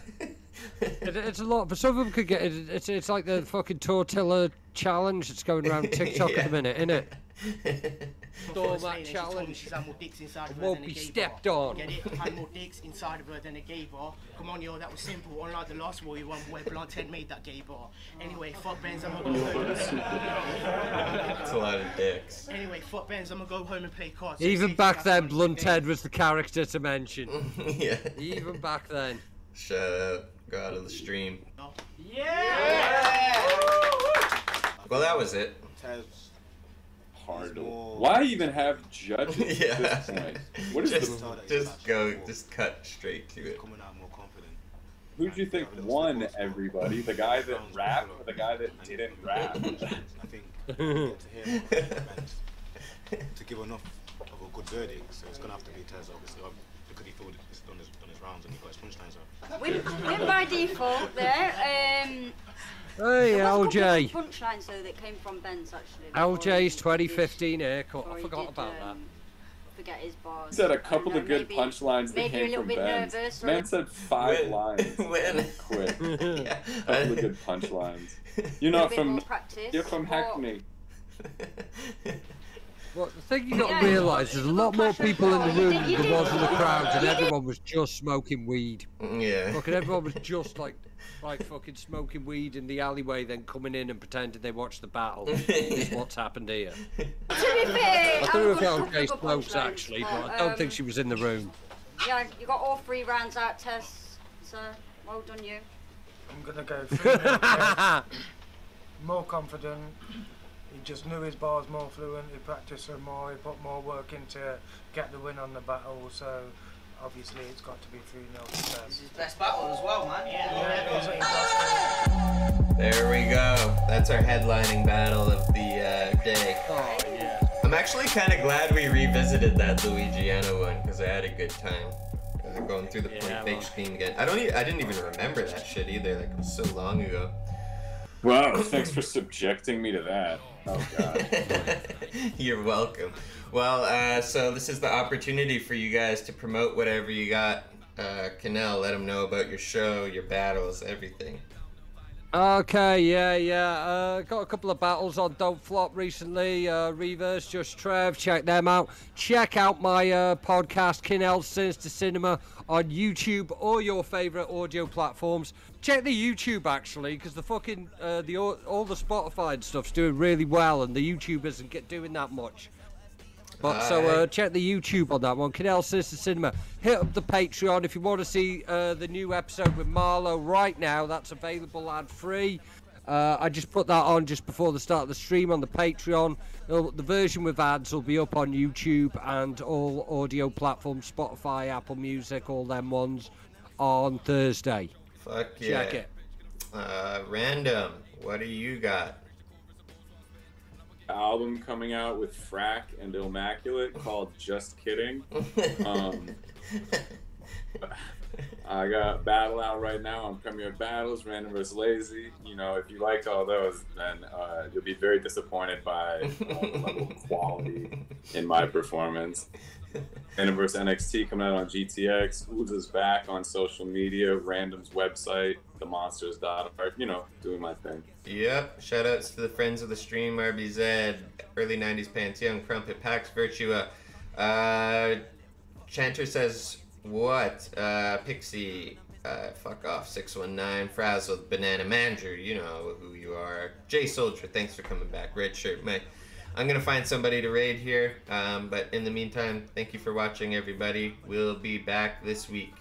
It's a lot, but some of them could get it. It's like the fucking tortilla challenge that's going around TikTok at the minute, isn't it? Doormat challenge. Won't be stepped on. Get it? Had more dicks inside of her than a gay bar. Come on, yo, that was simple. Unlike the last Warrior one where Blunt Head made that gay bar. Anyway, fuck Benz, I'm gonna go home. That's a lot of dicks. Anyway, fuck Benz, I'm gonna go home and play cards. Even back then, Blunt Head was the character to mention. Yeah. Even back then. Shut up. Go out of the stream. Yeah! Well, that was it. Hard. Why even have judges Yeah. at this point? What is just cut straight to it. Who do you think won, everybody? The guy that rapped or the guy that didn't rap? I think to hear to give enough of a good verdict, so it's gonna have to be Tez, obviously, because he thought he's done his rounds and he got his punchlines out. Win by default there. Hey, there was a LJ. couple of punchlines though that came from Ben's actually. LJ's 2015 haircut. I forgot about that. forget his bars. He said a couple of good maybe, punchlines that maybe came a little from bit Ben. nervous. Man said 5 lines. When? Quick. Yeah. A couple of good punchlines. You're not from. You're from Hackney. Well, the thing you got to realise is a lot more people in the room than there was in the crowd, and everyone was just smoking weed. Yeah. Fucking everyone was just like fucking smoking weed in the alleyway, then coming in and pretending they watched the battle. Is what's happened here. To be fair, I don't know if LJ smokes actually, but I don't think she was in the room. Yeah, you got all 3 rounds out, Tess. So well done, you. I'm gonna go 3-0. More confident. He just knew his bars more fluent. He practiced them more. He put more work in to get the win on the battle. So obviously it's got to be 3-0 to Tess. This is his best battle as well, man. There we go. That's our headlining battle of the day. Oh yeah. I'm actually kind of glad we revisited that Luigiano one because I had a good time. Going through the point fake scheme again. I didn't even remember that shit either. Like it was so long ago. Wow, thanks for subjecting me to that. Oh god. You're welcome. Well, so this is the opportunity for you guys to promote whatever you got. KINELL, let them know about your show, your battles, everything. Okay, yeah. Got a couple of battles on Don't Flop recently. Reverse, Just Trev, check them out. Check out my podcast, KINELL Sinister Cinema, on YouTube or your favourite audio platforms. Check the YouTube actually, because the fucking all the Spotify and stuff's doing really well, and the YouTube isn't doing that much. But so check the YouTube on that one. KINELL Sinister Cinema. Hit up the Patreon if you want to see the new episode with Marlo right now. That's available ad-free. I just put that on just before the start of the stream on the Patreon. The version with ads will be up on YouTube and all audio platforms, Spotify, Apple Music, all them ones, on Thursday. Fuck yeah. Check it. Random, what do you got? Album coming out with Frack and Immaculate called Just Kidding. I got Battle out right now on Premier Battles, Random vs. Lazy. You know, if you liked all those, then you'll be very disappointed by the level of quality in my performance. Random vs. NXT coming out on GTX. Ooza's back on social media, Random's website, themonsters.org. You know, doing my thing. Yep. Shoutouts to the friends of the stream, RBZ, Early 90s Pants Young, Crumpet, Pax, Virtua. Chanter says, what? Pixie, fuck off, 619, Frazzled, Banana Manager, you know who you are. J Soldier, thanks for coming back. Red Shirt, Mike. I'm gonna find somebody to raid here, but in the meantime, thank you for watching, everybody. We'll be back this week.